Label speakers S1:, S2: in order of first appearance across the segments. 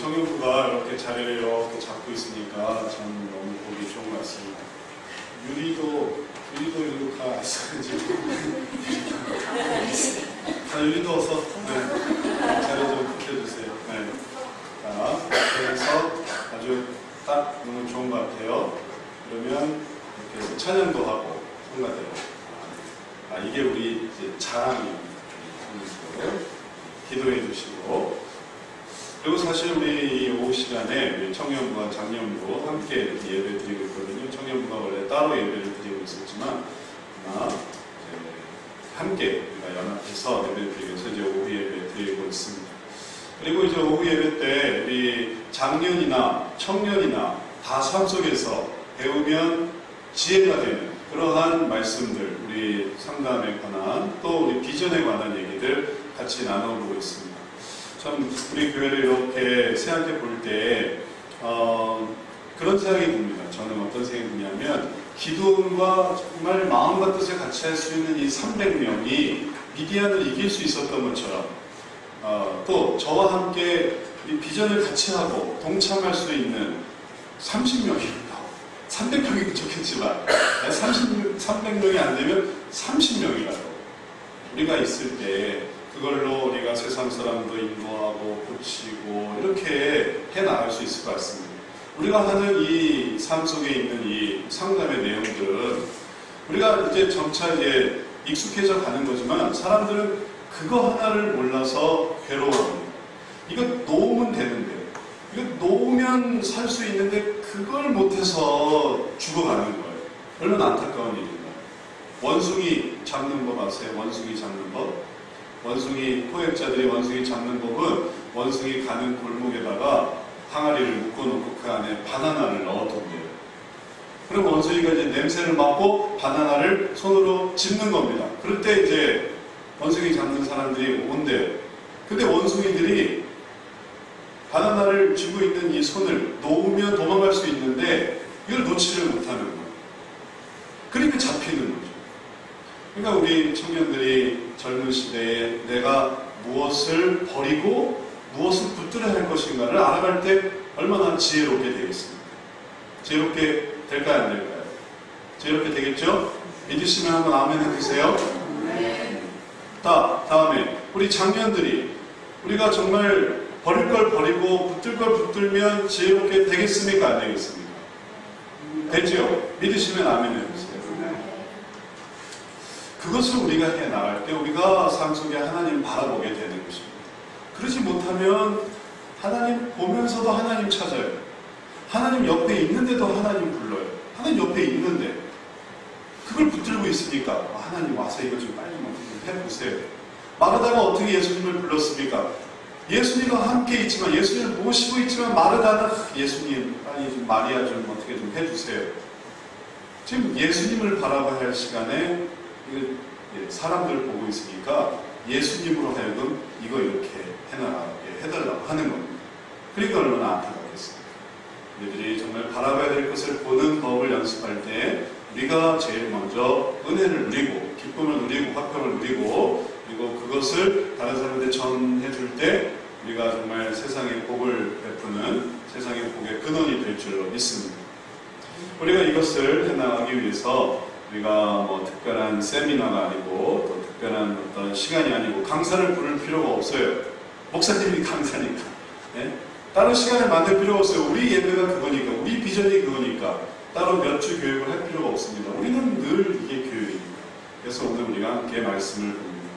S1: 청년부가 이렇게 자리를 이렇게 잡고 있으니까 참 너무 보기 좋은 것 같습니다. 유리도 이리로 가 있어야지. 유리도 어서 자리 좀 비켜주세요. 네. 자, 그래서 아주 딱 너무 좋은 것 같아요. 그러면 이렇게 해서 찬양도 하고 성가대로. 이게 우리 이제 자랑입니다. 기도해 주시고. 그리고 사실 우리 이 오후 시간에 우리 청년부와 장년부 함께 이렇게 예배 드리고 있거든요. 청년부가 원래 따로 예배를 드리고 있었지만, 함께 우리가 연합해서 예배 드리기 위해서 이제 오후 예배 드리고 있습니다. 그리고 이제 오후 예배 때 우리 장년이나 청년이나 다 삶 속에서 배우면 지혜가 되는 그러한 말씀들, 우리 상담에 관한 또 우리 비전에 관한 얘기들 같이 나눠보고 있습니다. 참 우리 교회를 이렇게 생각해 볼 때 그런 생각이 듭니다. 저는 어떤 생각이 드냐면 기도원과 정말 마음과 뜻을 같이 할 수 있는 이 300명이 미디안을 이길 수 있었던 것처럼 또 저와 함께 이 비전을 같이 하고 동참할 수 있는 30명이 300명이 부족했지만 300명이 안 되면 30명이라도 우리가 있을 때 그걸로 우리가 세상 사람도 인도하고 고치고 이렇게 해나갈 수 있을 것 같습니다. 우리가 하는 이 삶 속에 있는 이 상담의 내용들은 우리가 이제 점차 이제 익숙해져 가는 거지만 사람들은 그거 하나를 몰라서 괴로워합니다. 이거 놓으면 되는데 이거 놓으면 살 수 있는데 그걸 못해서 죽어가는 거예요. 얼마나 안타까운 일인가요? 원숭이 잡는 법 아세요? 원숭이 잡는 법? 원숭이 포획자들이 원숭이 잡는 법은 원숭이 가는 골목에다가 항아리를 묶어놓고 그 안에 바나나를 넣어둔대요. 그럼 원숭이가 이제 냄새를 맡고 바나나를 손으로 짚는 겁니다. 그럴 때 이제 원숭이 잡는 사람들이 온대요. 근데 원숭이들이 바나나를 쥐고 있는 이 손을 놓으면 도망갈 수 있는데 이걸 놓지를 못하는 거예요. 그러니까 잡히는 거죠. 그러니까 우리 청년들이 젊은 시대에 내가 무엇을 버리고 무엇을 붙들어야 할 것인가를 알아갈 때 얼마나 지혜롭게 되겠습니까? 지혜롭게 될까요? 안 될까요? 지혜롭게 되겠죠? 믿으시면 한번 아멘 해주세요. 다음에 우리 장년들이 우리가 정말 버릴 걸 버리고 붙들 걸 붙들면 지혜롭게 되겠습니까? 안 되겠습니까? 되죠? 믿으시면 아멘 해주세요. 그것을 우리가 해 나갈 때 우리가 삶 속에 하나님 바라보게 되는 것입니다. 그러지 못하면 하나님 보면서도 하나님 찾아요. 하나님 옆에 있는데도 하나님 불러요. 하나님 옆에 있는데 그걸 붙들고 있으니까 하나님 와서 이거 좀 빨리 좀 해보세요. 마르다가 어떻게 예수님을 불렀습니까? 예수님과 함께 있지만 예수님을 모시고 있지만 마르다는 예수님 빨리 좀 마리아 좀 어떻게 좀 해주세요. 지금 예수님을 바라봐야 할 시간에 사람들을 보고 있으니까 예수님으로 하여금 이거 이렇게 해달라고 하는 겁니다. 그러니까 얼마나 안타깝겠습니까? 우리들이 정말 바라봐야 될 것을 보는 법을 연습할 때 우리가 제일 먼저 은혜를 누리고 기쁨을 누리고 화평을 누리고 그리고 그것을 다른 사람한테 전해줄 때 우리가 정말 세상의 복을 베푸는 세상의 복의 근원이 될 줄로 믿습니다. 우리가 이것을 해나가기 위해서 우리가 뭐 특별한 세미나가 아니고 또 특별한 어떤 시간이 아니고 강사를 부를 필요가 없어요. 목사님이 강사니까. 네? 따로 시간을 만들 필요가 없어요. 우리 예배가 그거니까, 우리 비전이 그거니까 따로 몇 주 교육을 할 필요가 없습니다. 우리는 늘 이게 교육입니다. 그래서 오늘 우리가 함께 말씀을 봅니다.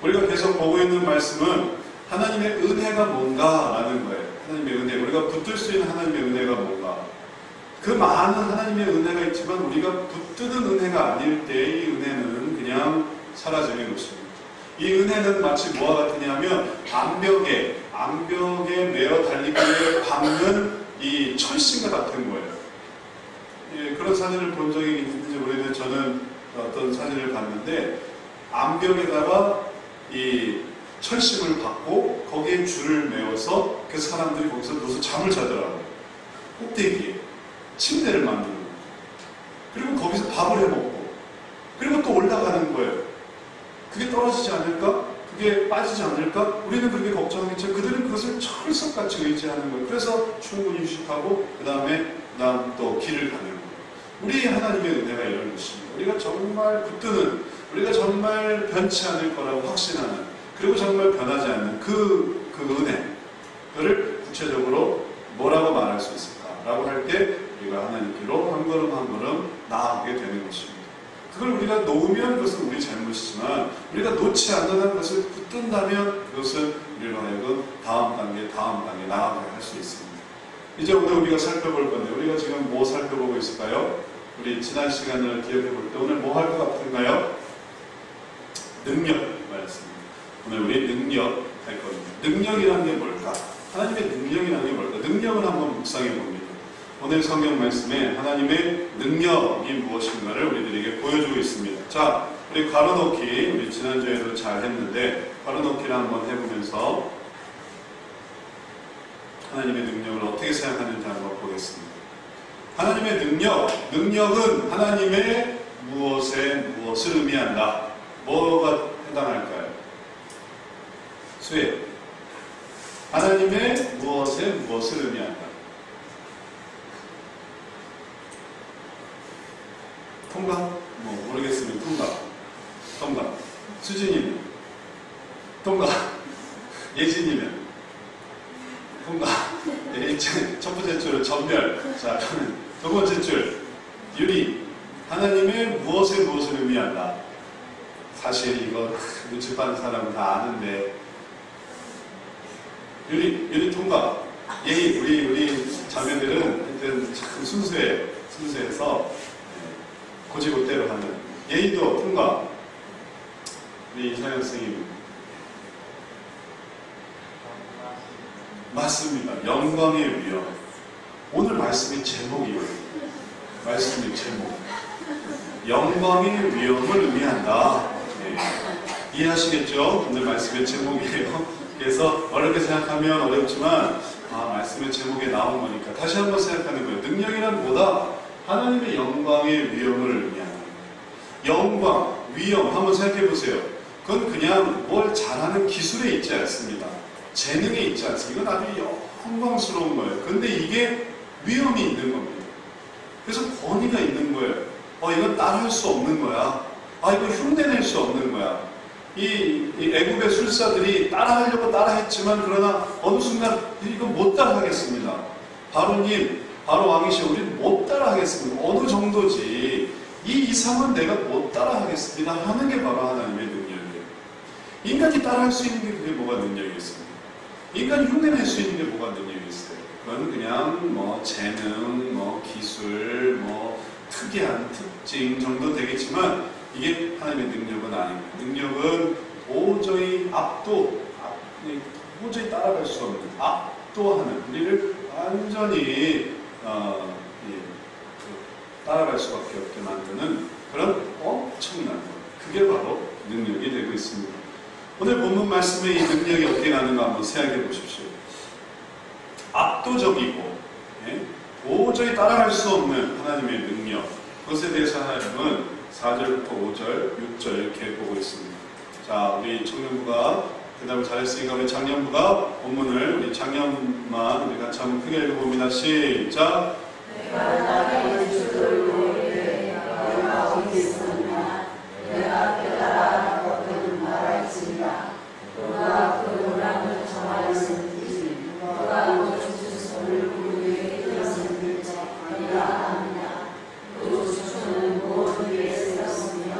S1: 우리가 계속 보고 있는 말씀은 하나님의 은혜가 뭔가라는 거예요. 하나님의 은혜, 우리가 붙들 수 있는 하나님의 은혜가 뭔가. 그 많은 하나님의 은혜가 있지만 우리가 붙드는 은혜가 아닐 때 이 은혜는 그냥 사라지는 것입니다. 이 은혜는 마치 뭐와 같으냐면 암벽에 매어 달리기에 박는 이 철심과 같은 거예요. 예, 그런 사진을 본 적이 있는지 모르겠는데 저는 어떤 사진을 봤는데 암벽에다가 이 철심을 박고 거기에 줄을 메워서 그 사람들이 거기서 무슨 잠을 자더라고요. 꼭대기에 침대를 만드는 거예요. 그리고 거기서 밥을 해먹고 그리고 또 올라가는 거예요. 그게 떨어지지 않을까? 그게 빠지지 않을까? 우리는 그렇게 걱정하겠죠. 그들은 그것을 철석같이 칠흑같이 의지하는 거예요. 그래서 충분히 휴식하고 그 다음 또 길을 가는 거예요. 우리 하나님의 은혜가 이런 것입니다. 우리가 정말 붙드는, 우리가 정말 변치 않을 거라고 확신하는, 그리고 정말 변하지 않는 그 은혜, 그를 구체적으로 뭐라고 말할 수 있을까라고 할 때 우리가 하나님께로 한 걸음 한 걸음 나아가게 되는 것입니다. 그걸 우리가 놓으면 그것은 우리 잘못이지만 우리가 놓지 않는 것을 붙든다면 그것은 우리로 하여금 다음 단계 나아가게 할 수 있습니다. 이제 오늘 우리가 살펴볼 건데, 우리가 지금 뭐 살펴보고 있을까요? 우리 지난 시간을 기억해 볼 때 오늘 뭐 할 것 같은가요? 능력 말했습니다. 오늘 우리 능력 할 겁니다. 능력이라는 게 뭘까? 하나님의 능력이라는 게 뭘까? 능력을 한번 묵상해 봅니다. 오늘 성경 말씀에 하나님의 능력이 무엇인가를 우리들에게 보여주고 있습니다. 자, 우리 괄호넣기, 우리 지난주에도 잘 했는데 괄호넣기를 한번 해보면서 하나님의 능력을 어떻게 생각하는지 한번 보겠습니다. 하나님의 능력은 하나님의 무엇을 의미한다. 뭐가 해당할까요? 수혜. 하나님의 무엇을 의미한다. 통각? 모르겠으면 통각. 수진이는? 통각. 예진이는? 통각. 첫 번째 줄은 전멸. 자, 그러면 두 번째 줄. 유리. 하나님의 무엇을 의미한다. 사실 이거 눈치 빠는 사람은 다 아는데. 유리 통각. 예희, 우리 자매들은 하여튼 참 순수해서 고지고대로 하는. 예희도 통각. 우리 이상현 선생님. 맞습니다. 영광의 위엄. 오늘 말씀의 제목이에요. 말씀의 제목. 영광의 위엄을 의미한다. 네. 이해하시겠죠? 오늘 말씀의 제목이에요. 그래서 어렵게 생각하면 어렵지만 말씀의 제목에 나온 거니까 다시 한번 생각하는 거예요. 능력이란 뭐다? 하나님의 영광의 위엄을 의미하는 거예요. 영광, 위엄 한번 생각해 보세요. 그건 그냥 뭘 잘하는 기술에 있지 않습니다. 재능에 있지 않습니다. 이건 아주 영광스러운 거예요. 근데 이게 위엄이 있는 겁니다. 그래서 권위가 있는 거예요. 이건 따라할 수 없는 거야. 이거 흉내낼 수 없는 거야. 이 애굽의 술사들이 따라하려고 따라했지만 그러나 어느 순간 이건 못 따라하겠습니다. 바로 왕이시여 우리는 못 따라하겠습니다. 어느 정도지 이 이상은 내가 못 따라하겠습니다 하는 게 바로 하나님의 능력이에요. 인간이 따라할 수 있는 게 그게 뭐가 능력이 있습니다. 인간이 흉내낼 수 있는 게 뭐가 능력이 있어요. 그건 그냥 재능, 기술, 특이한 특징 정도 되겠지만 이게 하나님의 능력은 아닙니다. 능력은 도저히 도저히 따라갈 수 없는, 압도하는, 우리를 완전히 따라갈 수밖에 없게 만드는 그런 엄청난 것. 그게 바로 능력이 되고 있습니다. 오늘 본문 말씀에 이 능력이 어떻게 나는가 한번 생각해 보십시오. 압도적이고 도저히 따라갈 수 없는 하나님의 능력, 그것에 대해서 하나님은 4절부터 5절, 6절 이렇게 보고 있습니다. 자, 우리 청년부가 대답을 잘했으니까 우리 장년부가 본문을 우리 장년만 우리 같이 한번 크게 읽어봅니다. 시작.
S2: 내가 나의 주를 모르게 내가 어디 있으나 내가 깨달아 너는 말할지니라. 너가 그 노랑을 정하였으니 너가 그 주소를 우리에게 들었으니 내가 아느냐. 그 주소는 무엇을 위해 쓰였으며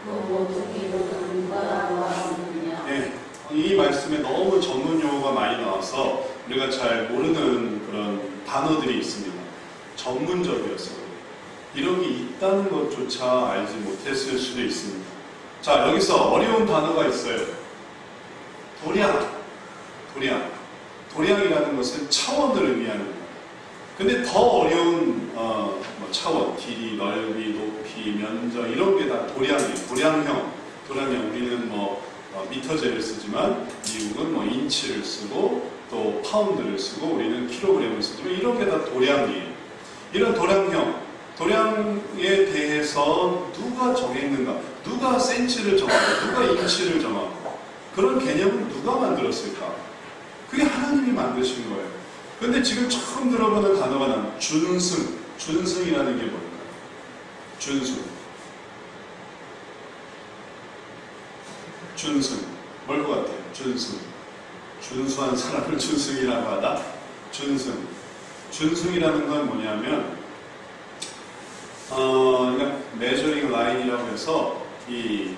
S2: 그 모든 이유도 누가 보았느냐.
S1: 이 말씀에 너무 전문 용어가 많이 나와서 우리가 잘 모르는 그런 단어들이 있습니다. 전문적이어서 이런 게 있다는 것조차 알지 못했을 수도 있습니다. 자, 여기서 어려운 단어가 있어요. 도량이라는 것은 차원을 의미하는 거예요. 근데 더 어려운 차원, 길이, 넓이, 높이, 면적 이런 게 다 도량형. 우리는 미터제를 쓰지만 미국은 인치를 쓰고 또 파운드를 쓰고 우리는 킬로그램을 쓰지만 이런 게 다 도량이에요. 이런 도량에 대해서 누가 정했는가? 누가 센치를 정하고 누가 인치를 정하고 그런 개념은 누가 만들었을까? 그게 하나님이 만드신 거예요. 근데 지금 처음 들어보는 단어가 나는 준승. 준승이라는 게 뭘까요? 준승. 준승. 뭘 것 같아요? 준승. 준수한 사람을 준승이라고 하다? 준승. 준승이라는 건 뭐냐면, 그러니까 메저링 라인이라고 해서 이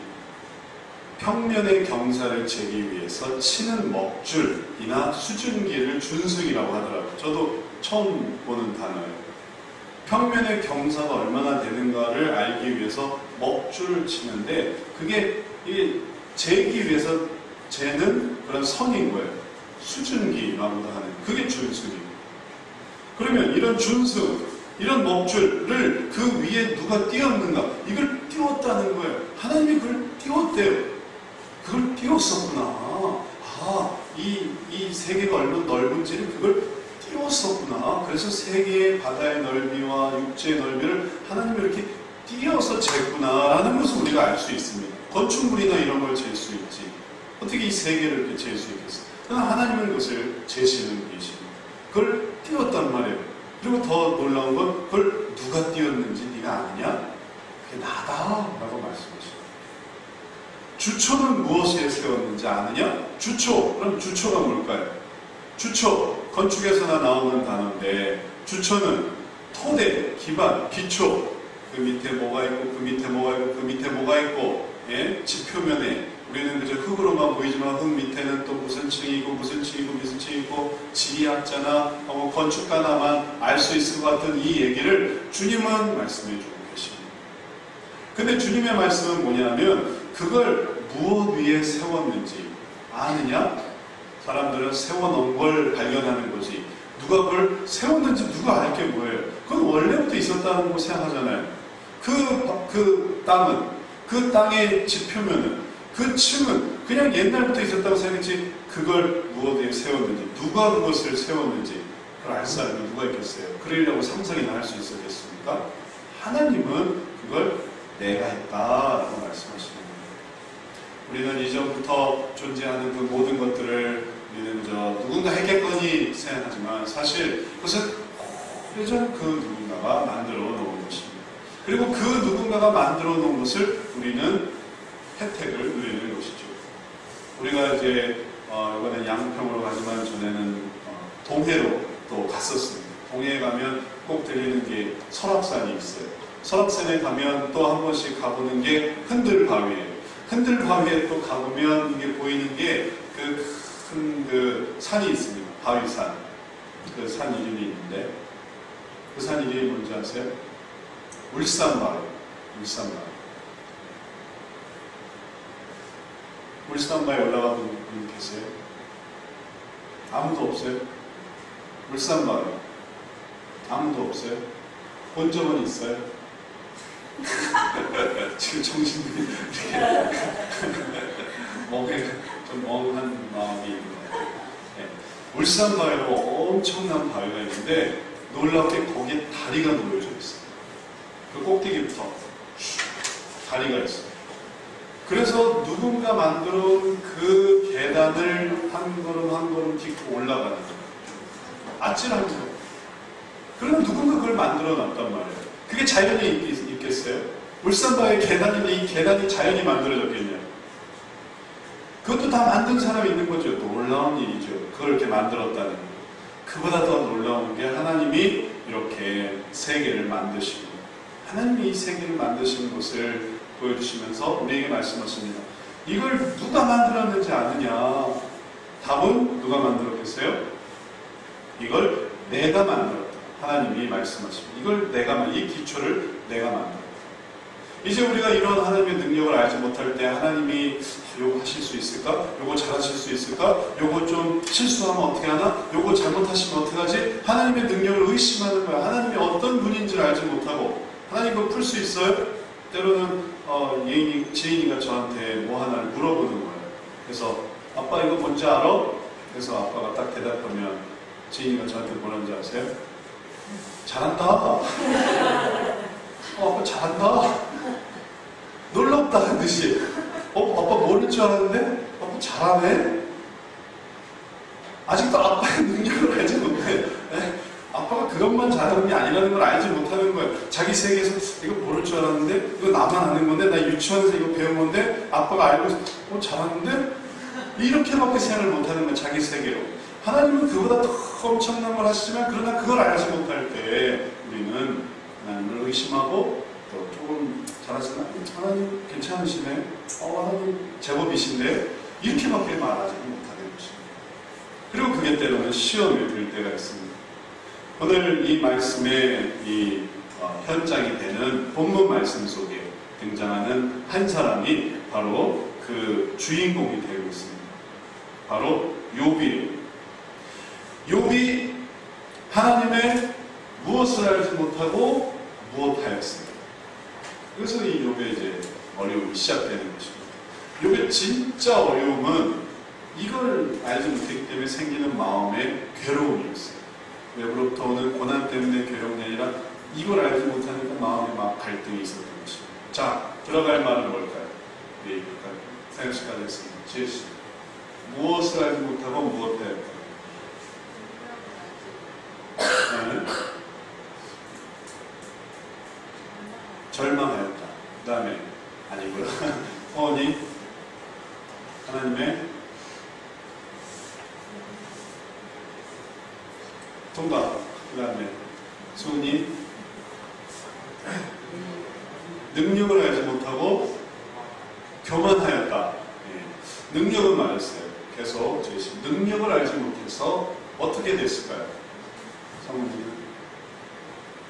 S1: 평면의 경사를 재기 위해서 치는 먹줄이나 수증기를 준승이라고 하더라고요. 저도 처음 보는 단어예요. 평면의 경사가 얼마나 되는가를 알기 위해서 먹줄을 치는데 그게 재기 위해서 재는 그런 선인 거예요. 수증기라고도 하는 그게 준승이에요. 그러면 이런 준승, 이런 먹줄을 그 위에 누가 띄웠는가? 이걸 띄웠다는 거예요. 하나님이 그걸 띄웠대요. 그걸 띄웠었구나. 아, 이 세계가 얼마나 넓은지를 그걸 띄웠었구나. 그래서 세계의 바다의 넓이와 육지의 넓이를 하나님이 이렇게 띄어서 쟀구나라는 것을 우리가 알 수 있습니다. 건축물이나 이런 걸 잴 수 있지. 어떻게 이 세계를 이렇게 잴 수 있겠어? 그러나 하나님은 그것을 재시는 분이십니다. 그걸 띄웠단 말이에요. 그리고 더 놀라운 건 그걸 누가 띄웠는지 네가 아느냐? 그게 나다라고 말씀하십니다. 주초는 무엇에 세웠는지 아느냐? 주초. 그럼 주초가 뭘까요? 주초. 건축에서나 나오는 단어인데 주초는 토대, 기반, 기초. 그 밑에 뭐가 있고 그 밑에 뭐가 있고 그 밑에 뭐가 있고 예? 지표면에 우리는 그저 흙으로만 보이지만 흙 밑에는 또 무슨 층이고 무슨 층이고 무슨 층이고 지리학자나 건축가나만 알 수 있을 것 같은 이 얘기를 주님은 말씀해 주고 계십니다. 근데 주님의 말씀은 뭐냐면 그걸 무엇 위에 세웠는지 아느냐? 사람들은 세워놓은 걸 발견하는 거지. 누가 그걸 세웠는지 누가 알 게 뭐예요? 그건 원래부터 있었다는 거 생각하잖아요. 그 땅은, 그 땅의 지표면은, 그 층은 그냥 옛날부터 있었다고 생각했지 그걸 무엇 위에 세웠는지, 누가 그것을 세웠는지 그걸 알 사람이 누가 있겠어요? 그러려고 상상이나 할 수 있었겠습니까? 하나님은 그걸 내가 했다라고 말씀하시는 거예요. 우리는 이전부터 존재하는 그 모든 것들을 우리는 누군가 했겠거니 생각하지만 사실 그것은 오래전 그 누군가가 만들어 놓은 것입니다. 그리고 그 누군가가 만들어 놓은 것을 우리는 혜택을 누리는 것이죠. 우리가 이제 이번에 양평으로 가지만 전에는 동해로 또 갔었습니다. 동해에 가면 꼭 들리는 게 설악산이 있어요. 설악산에 가면 또 한 번씩 가보는 게 흔들바위예요. 흔들바위에 또 가보면 이게 보이는 게 그 큰 그 산이 있습니다. 바위산. 그 산 이름이 있는데 그 산 이름이 뭔지 아세요? 울산바위. 울산바위. 울산바위 올라가 본 분 계세요? 아무도 없어요? 울산바위. 아무도 없어요? 본 적은 있어요? 지금 정신이 이렇게 좀 멍한 마음이 있는 것 같아요. 네. 울산바위로 엄청난 바위가 있는데 놀랍게 거기에 다리가 놓여져 있어요. 그 꼭대기부터 다리가 있어요. 그래서 누군가 만들어온 그 계단을 한 걸음 한 걸음 딛고 올라가는 거예요. 아찔하죠. 그럼 누군가 그걸 만들어 놨단 말이에요. 그게 자연이 있겠어요? 울산바위의 계단인데 이 계단이 자연이 만들어졌겠냐? 그것도 다 만든 사람이 있는 거죠. 놀라운 일이죠. 그걸 이렇게 만들었다는 거. 그보다 더 놀라운 게 하나님이 이렇게 세계를 만드시고 하나님이 이 세계를 만드시는 것을 보여주시면서 우리에게 말씀하십니다. 이걸 누가 만들었는지 아느냐? 답은 누가 만들었겠어요? 이걸 내가 만들었다. 하나님이 말씀하십니다. 이걸 이 기초를 내가 만들었다. 이제 우리가 이런 하나님의 능력을 알지 못할 때 하나님이 요거 하실 수 있을까? 요거 잘하실 수 있을까? 요거 좀 실수하면 어떻게 하나? 요거 잘못하시면 어떻게 하지? 하나님의 능력을 의심하는 거야. 하나님이 어떤 분인지를 알지 못하고 하나님 그거 풀 수 있어요? 때로는 지인이가 저한테 뭐 하나를 물어보는 거예요. 그래서 아빠 이거 뭔지 알아? 그래서 아빠가 딱 대답하면 지인이가 저한테 뭐라는지 아세요? 잘한다. 아빠 잘한다. 놀랍다는 듯이. 아빠 모를 줄 알았는데? 아빠 잘하네? 아직도 아빠의 능력을 알지 못해. 그것만 잘하는 게 아니라는 걸 알지 못하는 거예요. 자기 세계에서 이거 모를 줄 알았는데 이거 나만 아는 건데 나 유치원에서 이거 배운 건데 아빠가 알고 잘하는데 이렇게밖에 생각을 못하는 거예요. 자기 세계로. 하나님은 그보다 더 엄청난 걸 하시지만 그러나 그걸 알지 못할 때 우리는 하나님을 의심하고 또 조금 잘하시나? 하나님 괜찮으시네? 하나님 제법이신데? 이렇게밖에 말하지 못하는 것입니다. 그리고 그게 때로는 시험이 될 때가 있습니다. 오늘 이 말씀의 이 현장이 되는 본문 말씀 속에 등장하는 한 사람이 바로 그 주인공이 되고 있습니다. 바로 욥이에요. 욥이 하나님의 무엇을 알지 못하고 무엇하였습니다. 그래서 이 욥의 이제 어려움이 시작되는 것입니다. 욥의 진짜 어려움은 이걸 알지 못했기 때문에 생기는 마음의 괴로움이었어요. 외부로부터 오는 고난 때문에 괴로움이 아니라 이걸 알지 못하니까 마음에 막 갈등이 있었던 것입니다. 자, 들어갈 말은 뭘까요? 네, 생각시 가졌습니다. 제시. 무엇을 알지 못하고 무엇을 할까요? 네. 절망하였다. 그 다음에 아니고요. 허언이 하나님의 통과. 그 다음에 수은이 능력을 알지 못하고 교만하였다. 네. 능력은 맞았어요. 계속 제시. 능력을 알지 못해서 어떻게 됐을까요? 성문이는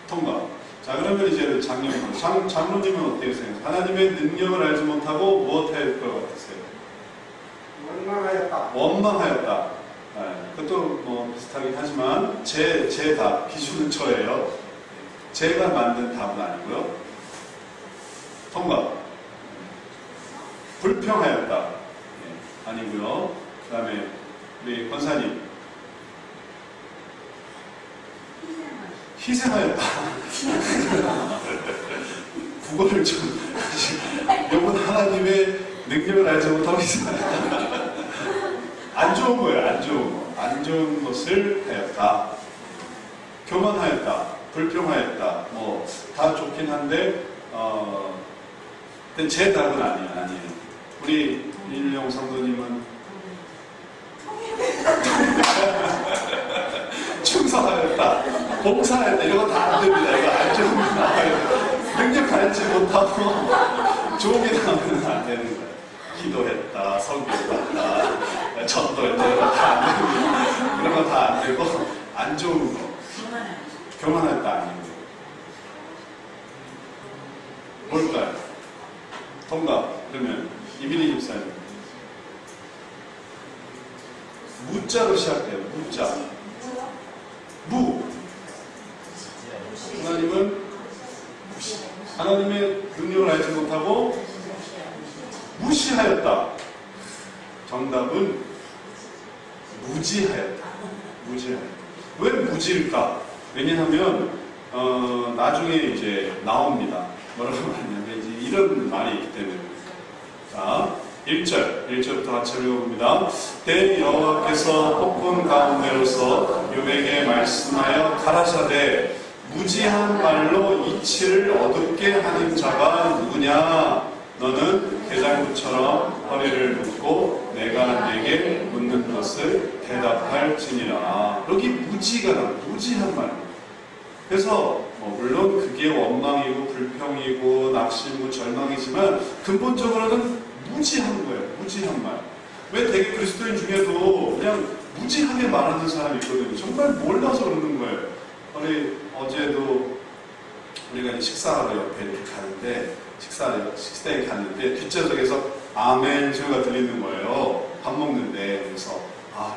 S1: 통과. 자, 그러면 이제 장로님은 어떻게 생각하세요? 하나님의 능력을 알지 못하고 무엇할 것 같으세요?
S3: 원망하였다.
S1: 원망하였다. 네, 그것도 뭐 비슷하긴 하지만 제 답, 기준은 저예요. 제가 만든 답은 아니고요. 통과. 불평하였다. 네, 아니고요. 그 다음에 우리 권사님. 희생하였다. 국어를 좀 이건 하나님의 능력을 알지 못하고 희생하였다. 안 좋은 거예요. 안 좋은 거. 안 좋은 것을 하였다. 교만하였다. 불평하였다. 뭐 다 좋긴 한데 제 답은 아니에요. 우리 일용 성도님은 충성하였다. 봉사하였다. 이런 거 다 안 됩니다. 이거 안 좋은 거 나와요. 능력 알지 못하고 좋은 게 나오면 안 되는 거예요. 기도했다, 성교했다, 전도했다, 이런 거 다 안 되고, 이런 거 다 안 되고, 안 좋은 거. 교만했다, 아니고. 뭘까요? 통과. 그러면, 이민희 집사님. 무자로 시작해요, 무자. 무. 하나님의 능력을 알지 못하고, 무시하였다. 정답은 무지하였다. 무지하였다. 왜 무지일까? 왜냐하면 나중에 이제 나옵니다. 뭐라고 하냐면 이제 이런 말이 있기 때문에. 자, 1절부터 같이 읽어봅니다. 때 여호와께서 폭풍 가운데로서 욥에게 말씀하여 가라사대 무지한 말로 이치를 어둡게 하는 자가 누구냐? 너는 대장부처럼 허리를 묶고 내가 내게 묻는 것을 대답할지니라. 여기 무지가 나와요. 무지한 말. 그래서 물론 그게 원망이고 불평이고 낙심이고 절망이지만 근본적으로는 무지한 거예요. 무지한 말. 왜 대개 그리스도인 중에도 그냥 무지하게 말하는 사람이 있거든요. 정말 몰라서 그러는 거예요. 우리 어제도 우리가 식사하러 옆에 이렇게 가는데 식당에 갔는데 뒷좌석에서 아멘 소리가 들리는 거예요. 밥 먹는데. 그래서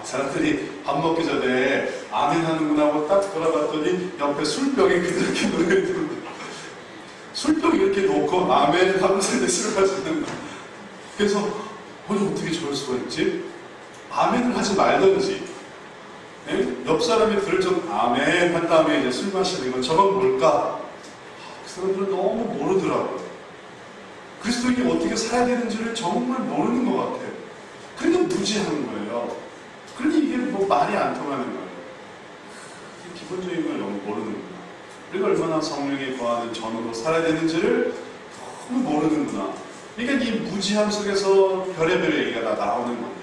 S1: 사람들이 밥 먹기 전에 아멘 하는구나 하고 딱 돌아봤더니 옆에 술병이 그렇게 노래 듣는 거예요. 술병 이렇게 놓고 아멘 하면서 술을 마시는 거예요. 그래서 어떻게 저럴 수가 있지? 아멘을 하지 말던지 옆 사람이 들을 좀 아멘 한 다음에 이제 술 마시는 건 저건 뭘까? 그 사람들은 너무 모르더라고요. 그리스도인이 어떻게 살아야 되는지를 정말 모르는 것 같아요. 그러니까 무지하는 거예요. 그러니 이게 말이 안 통하는 거예요. 기본적인 걸 너무 모르는구나. 우리가 얼마나 성령에 거하는 전으로 살아야 되는지를 너무 모르는구나. 그러니까 이 무지함 속에서 별의별 얘기가 다 나오는 겁니다.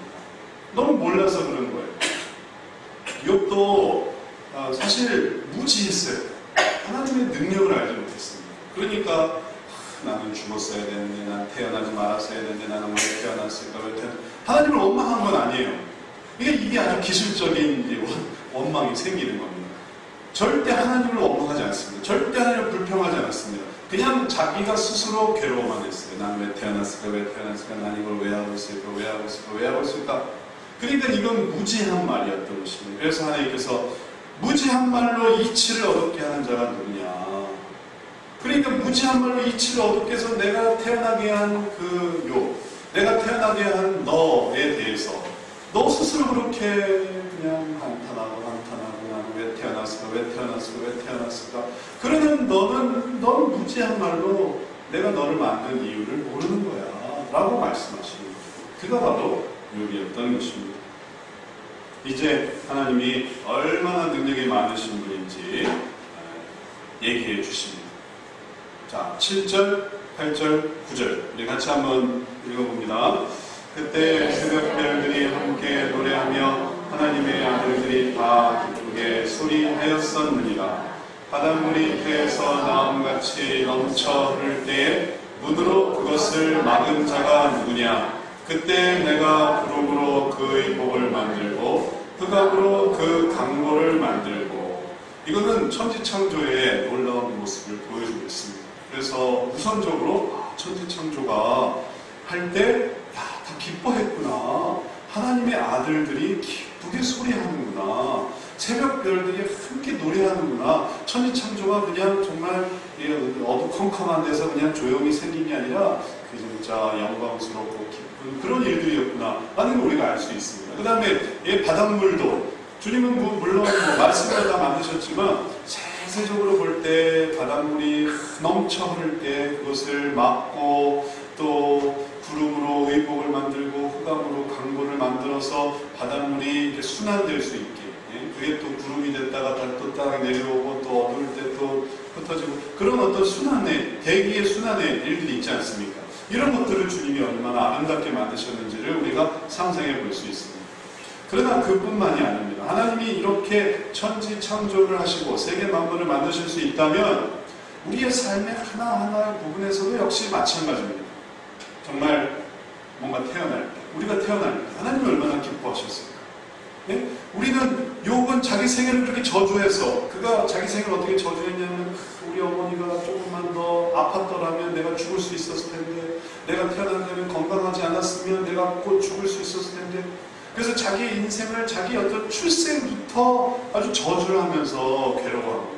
S1: 너무 몰라서 그런 거예요. 욥도 사실 무지했어요. 하나님의 능력을 알지 못했습니다. 그러니까 나는 죽었어야 되는데, 난 태어나지 말았어야 되는데, 나는 왜 태어났을까? 하나님을 원망한 건 아니에요. 이게 아주 기술적인 원망이 생기는 겁니다. 절대 하나님을 원망하지 않습니다. 절대 하나님을 불평하지 않았습니다. 그냥 자기가 스스로 괴로워만 했어요. 난 왜 태어났을까? 왜 태어났을까? 난 이걸 왜 하고 있을까? 왜 하고 있을까? 왜 하고 있을까? 그러니까 이건 무지한 말이었던 것입니다. 그래서 하나님께서 무지한 말로 이치를 얻게 하는 자가 누구냐? 그러니까 무지한 말로 이치를 얻게 해서 내가 태어나게 한 그 욥, 내가 태어나게 한 너에 대해서 너 스스로 그렇게 그냥 한탄하고 나는 왜 태어났을까? 왜 태어났을까? 왜 태어났을까? 그러는 넌 무지한 말로 내가 너를 만든 이유를 모르는 거야 라고 말씀하시는 거죠. 그가 바로 욥이었던 것입니다. 이제 하나님이 얼마나 능력이 많으신 분인지 얘기해 주십니다. 자, 7절, 8절, 9절 우리 같이 한번 읽어봅니다. 그때 새벽별들이 함께 노래하며 하나님의 아들들이 다 기쁘게 소리하였었느니라. 바닷물이 배에서 나음같이 넘쳐 흐를 때에 문으로 그것을 막은 자가 누구냐? 그때 내가 구름으로 그의 복을 만들고 흑암으로 그 강보를 만들고. 이거는 천지창조의 놀라운 모습을 보여주고 있습니다. 그래서 우선적으로 천지창조가 할 때 다 기뻐했구나. 하나님의 아들들이 기쁘게 소리하는구나. 새벽별들이 함께 노래하는구나. 천지창조가 그냥 정말 어두컴컴한 데서 그냥 조용히 생긴 게 아니라 그 진짜 영광스럽고 기쁜 그런 일들이었구나 라는 걸 우리가 알 수 있습니다. 그 다음에 바닷물도 주님은 물론 말씀을 다 만드셨지만 세세적으로 볼 때 바닷물이 넘쳐 흐를 때 그것을 막고 또 구름으로 의복을 만들고 흑암으로 강보를 만들어서 바닷물이 이렇게 순환될 수 있게, 그게 또 구름이 됐다가 또 땅에 내려오고 또 어두울 때 또 흩어지고 그런 어떤 순환의 대기의 순환의 일들이 있지 않습니까? 이런 것들을 주님이 얼마나 아름답게 만드셨는지를 우리가 상상해 볼 수 있습니다. 그러나 그뿐만이 아닙니다. 하나님이 이렇게 천지 창조를 하시고 세계 만물을 만드실 수 있다면 우리의 삶의 하나하나의 부분에서도 역시 마찬가지입니다. 정말 뭔가 태어날 때, 우리가 태어날 때 하나님이 얼마나 기뻐하셨을까? 네? 우리는 욥은 자기 생애를 그렇게 저주해서 그가 자기 생애를 어떻게 저주했냐면 우리 어머니가 조금만 더 아팠더라면 내가 죽을 수 있었을 텐데, 내가 태어난다면 건강하지 않았으면 내가 곧 죽을 수 있었을 텐데, 그래서 자기 인생을 자기 어떤 출생부터 아주 저주를 하면서 괴로워합니다.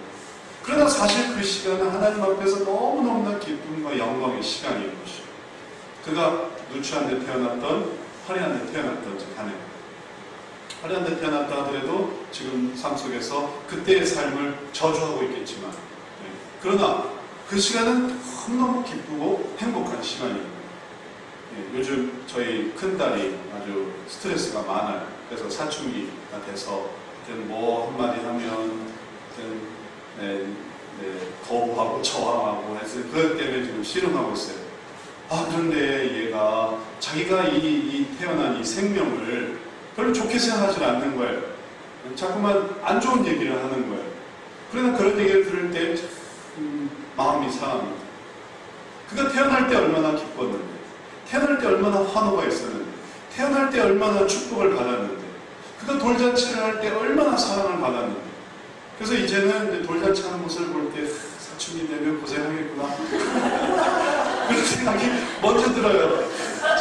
S1: 그러나 사실 그 시간은 하나님 앞에서 너무너무나 기쁨과 영광의 시간인 것이죠. 그가 누추한 데 태어났던, 화려한 데 태어났던 간에 화려한 데 태어났다 하더라도 지금 삶 속에서 그때의 삶을 저주하고 있겠지만, 그러나 그 시간은 너무너무 기쁘고 행복한 시간입니다. 요즘 저희 큰딸이 아주 스트레스가 많아요. 그래서 사춘기가 돼서 뭐 한마디 하면 거부하고 저항하고 해서 그것 때문에 지금 씨름하고 있어요. 그런데 얘가 자기가 이 태어난 이 생명을 별로 좋게 생각하지 않는 거예요. 자꾸만 안 좋은 얘기를 하는 거예요. 그러나 그런 얘기를 들을 때 마음이 상합니다. 그가 태어날 때 얼마나 기뻤는데, 태어날 때 얼마나 환호가 있었는데, 태어날 때 얼마나 축복을 받았는데, 그가 돌잔치를 할 때 얼마나 사랑을 받았는데, 그래서 이제는 돌잔치 하는 모습을 볼 때 사춘기 되면 고생하겠구나 그런 생각이 먼저 들어요.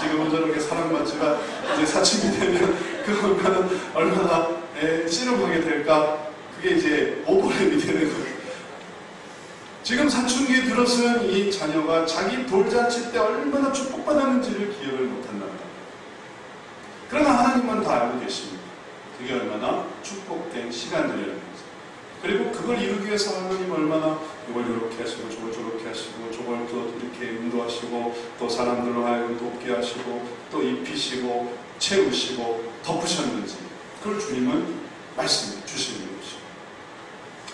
S1: 지금은 저렇게 사랑받지만 이제 사춘기 되면 그러면 얼마나 씨름하게 될까? 그게 이제 오버랩이 되는 거예요. 지금 사춘기에 들어선 이 자녀가 자기 돌잔치 때 얼마나 축복받았는지를 기억을 못한답니다. 그러나 하나님은 다 알고 계십니다. 그게 얼마나 축복된 시간들이라는 거죠. 그리고 그걸 이루기 위해서 하나님 얼마나 이걸 이렇게 하시고 저걸 저렇게 하시고 저걸 또 이렇게 인도하시고 또 사람들로 하여금 돕게 하시고 또 입히시고 채우시고 덮으셨는지 그걸 주님은 말씀해 주시는 것이죠.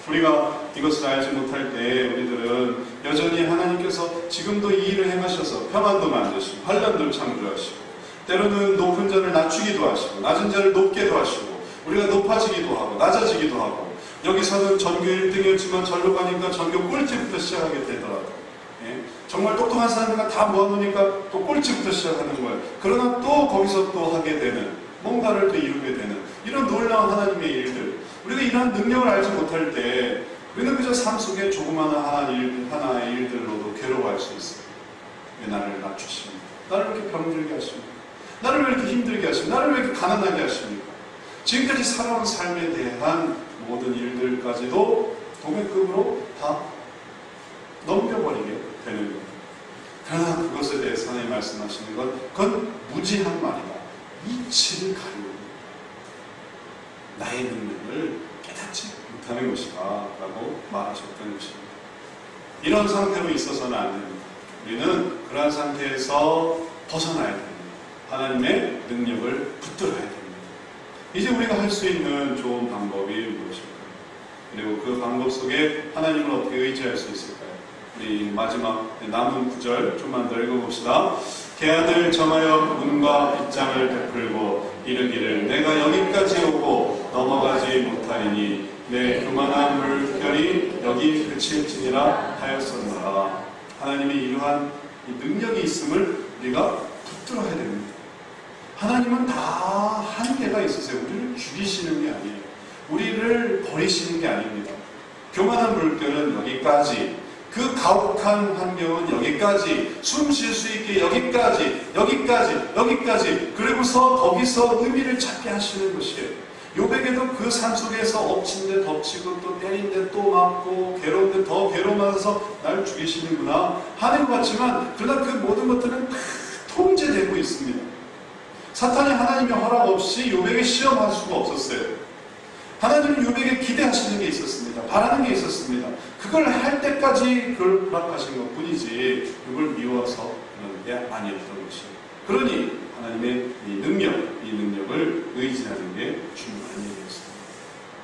S1: 우리가 이것을 알지 못할 때 우리들은 여전히 하나님께서 지금도 이 일을 행하셔서 평안도 만드시고 환란도 창조하시고 때로는 높은 자를 낮추기도 하시고 낮은 자를 높게도 하시고 우리가 높아지기도 하고 낮아지기도 하고 여기서는 전교 1등이었지만 절로 가니까 전교 꼴찌부터 시작하게 되더라고요. 예? 정말 똑똑한 사람들과 다 모아놓으니까 또 꼴찌부터 시작하는 거예요. 그러나 또 거기서 또 하게 되는 뭔가를 또 이루게 되는 이런 놀라운 하나님의 일들, 우리가 이러한 능력을 알지 못할 때 우리는 그저 삶 속에 조그마한 하나의 일들로도 괴로워할 수 있어요. 왜 나를 낮추십니까? 나를 왜 이렇게 병들게 하십니까? 나를 왜 이렇게 힘들게 하십니까? 나를 왜 이렇게 가난하게 하십니까? 지금까지 살아온 삶에 대한 모든 일들까지도 도매급으로 다 넘겨버리게 되는 거예요. 그러나 그것에 대해서 하나님 말씀하시는 건 그건 무지한 말이다. 이치를 가리우는 나의 능력을 깨닫지 못하는 것이다 라고 말하셨던 것입니다. 이런 상태로 있어서는 안 됩니다. 우리는 그러한 상태에서 벗어나야 됩니다. 하나님의 능력을 붙들어야 됩니다. 이제 우리가 할 수 있는 좋은 방법이 무엇일까요? 그리고 그 방법 속에 하나님을 어떻게 의지할 수 있을까요? 우리 마지막 남은 구절 좀만 더 읽어봅시다. 계한을 정하여 문과 빗장을 베풀고 이르기를 내가 여기까지 오고 넘어가지 못하리니 내 교만한 물결이 여기 그칠지니라 하였었노라. 하나님이 이러한 능력이 있음을 우리가 붙들어야 됩니다. 하나님은 다 한계가 있으세요. 우리를 죽이시는 게 아니에요. 우리를 버리시는 게 아닙니다. 교만한 물결은 여기까지, 그 가혹한 환경은 여기까지, 숨 쉴 수 있게 여기까지, 그리고서 거기서 의미를 찾게 하시는 것이에요. 요백에도 그 산 속에서 엎친 데 덮치고 또 때린 데 또 맞고 괴로운 데 더 괴로워서 날 죽이시는구나 하는 것 같지만 그러나 그 모든 것들은 다 통제되고 있습니다. 사탄이 하나님의 허락 없이 요백에 시험할 수가 없었어요. 하나님은 요백에 기대하시는 게 있었습니다. 바라는 게 있었습니다. 그걸 할 때까지 그걸 허락하신 것 뿐이지 그걸 미워서 그런 게 아니었던 것이에요. 그러니 하나님의 이 능력을 의지하는 게 중요한 일이었습니다.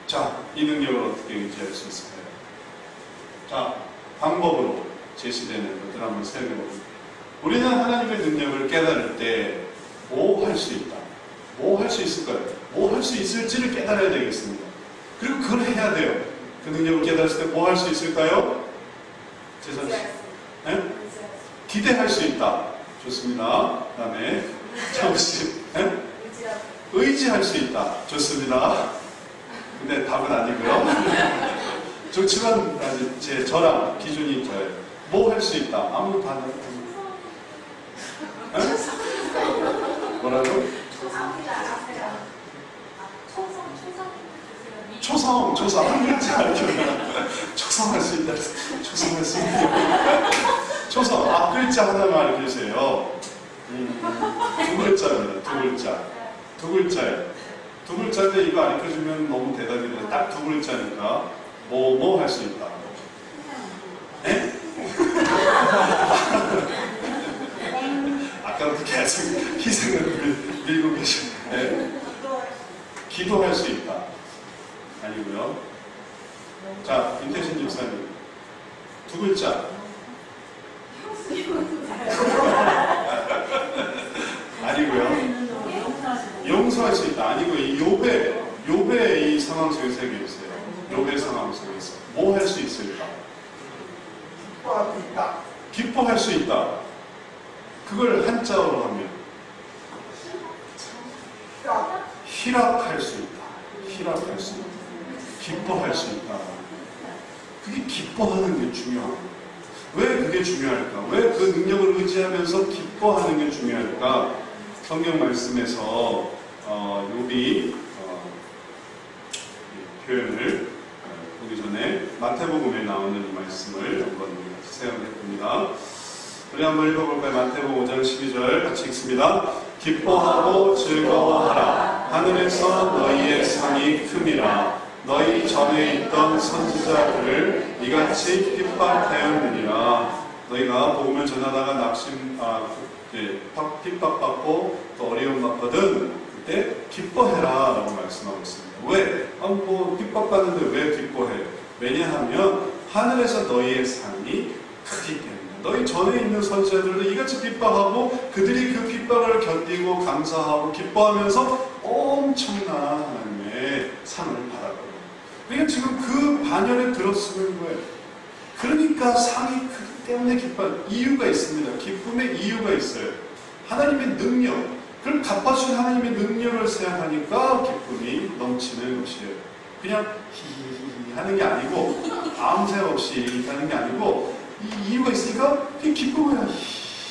S1: 자, 이 능력을 어떻게 의지할 수 있을까요? 자, 방법으로 제시되는 것들 한번 살펴봅니다. 우리는 하나님의 능력을 깨달을 때 뭐 할 수 있다? 뭐 할 수 있을까요? 뭐 할 수 있을지를 깨달아야 되겠습니다. 그리고 그걸 해야 돼요. 그 능력을 깨달았을 때 뭐 할 수 있을까요? 재선 씨. 네? 기대할 수 있다. 좋습니다. 그 다음에 차우 씨. 네? 의지할 수 있다. 좋습니다. 근데 답은 아니고요. 좋지만 저랑 기준이 저예요. 뭐 할 수 있다. 아무도 다 뭐라고? 초성 한 글자 알려면 초성할 수 있다. 초성할 수 있다. 초성 앞글자 하나만 알려주세요. 두 글자입니다. 두 글자예요. 두 글자인데 이거 알려주면 너무 대답이 돼요. 딱 두 글자니까 뭐 할 수 있다. 네? 아까부터 계속 희생을 밀고 계시네. 기도할 수 있다. 아니고요. 자, 김태신 집사님. 두 글자. 아니고요. 용서할 수 있다. 아니고요. 이 요배의 이 상황 속에서 얘기했어요. 요배 상황 속에서. 뭐 할 수 있을까? 기뻐할 수 있다. 기뻐할 수 있다. 그걸 한자어로 하면 희락할 수 있다. 희락할 수 있다. 기뻐할 수 있다. 그게 기뻐하는 게 중요합니다. 왜 그게 중요할까? 왜 그 능력을 의지하면서 기뻐하는 게 중요할까? 성경 말씀에서 욥이 표현을 보기 전에 마태복음에 나오는 이 말씀을 한번 같이 생각해 봅니다. 우리 한번 읽어볼까요? 마태복음 5장 12절 같이 읽습니다. 기뻐하고 즐거워하라. 하늘에서 너희의 상이 큼이라. 너희 전에 있던 선지자들을 이같이 핍박하였느니라. 너희가 복음을 전하다가 핍박받고 또 어려움 받거든 그때 기뻐해라 라고 말씀하고 있습니다. 왜? 핍박받는데 왜 기뻐해? 왜냐하면 하늘에서 너희의 상이 크기 때문에. 너희 전에 있는 선지자들도 이같이 핍박하고 그들이 그 핍박을 견디고 감사하고 기뻐하면서 엄청난 하나님의 상을 받았거든요. 그러니까 지금 그 반열에 들어서는 거예요. 그러니까 상이 크기 때문에 기뻐하는 이유가 있습니다. 기쁨의 이유가 있어요. 하나님의 능력, 그걸 갚아주신 하나님의 능력을 생각하니까 기쁨이 넘치는 것이에요. 그냥 히히히 하는 게 아니고 아무 생각 없이 하는 게 아니고 이 이유가 있으니까 그게 기쁨이야.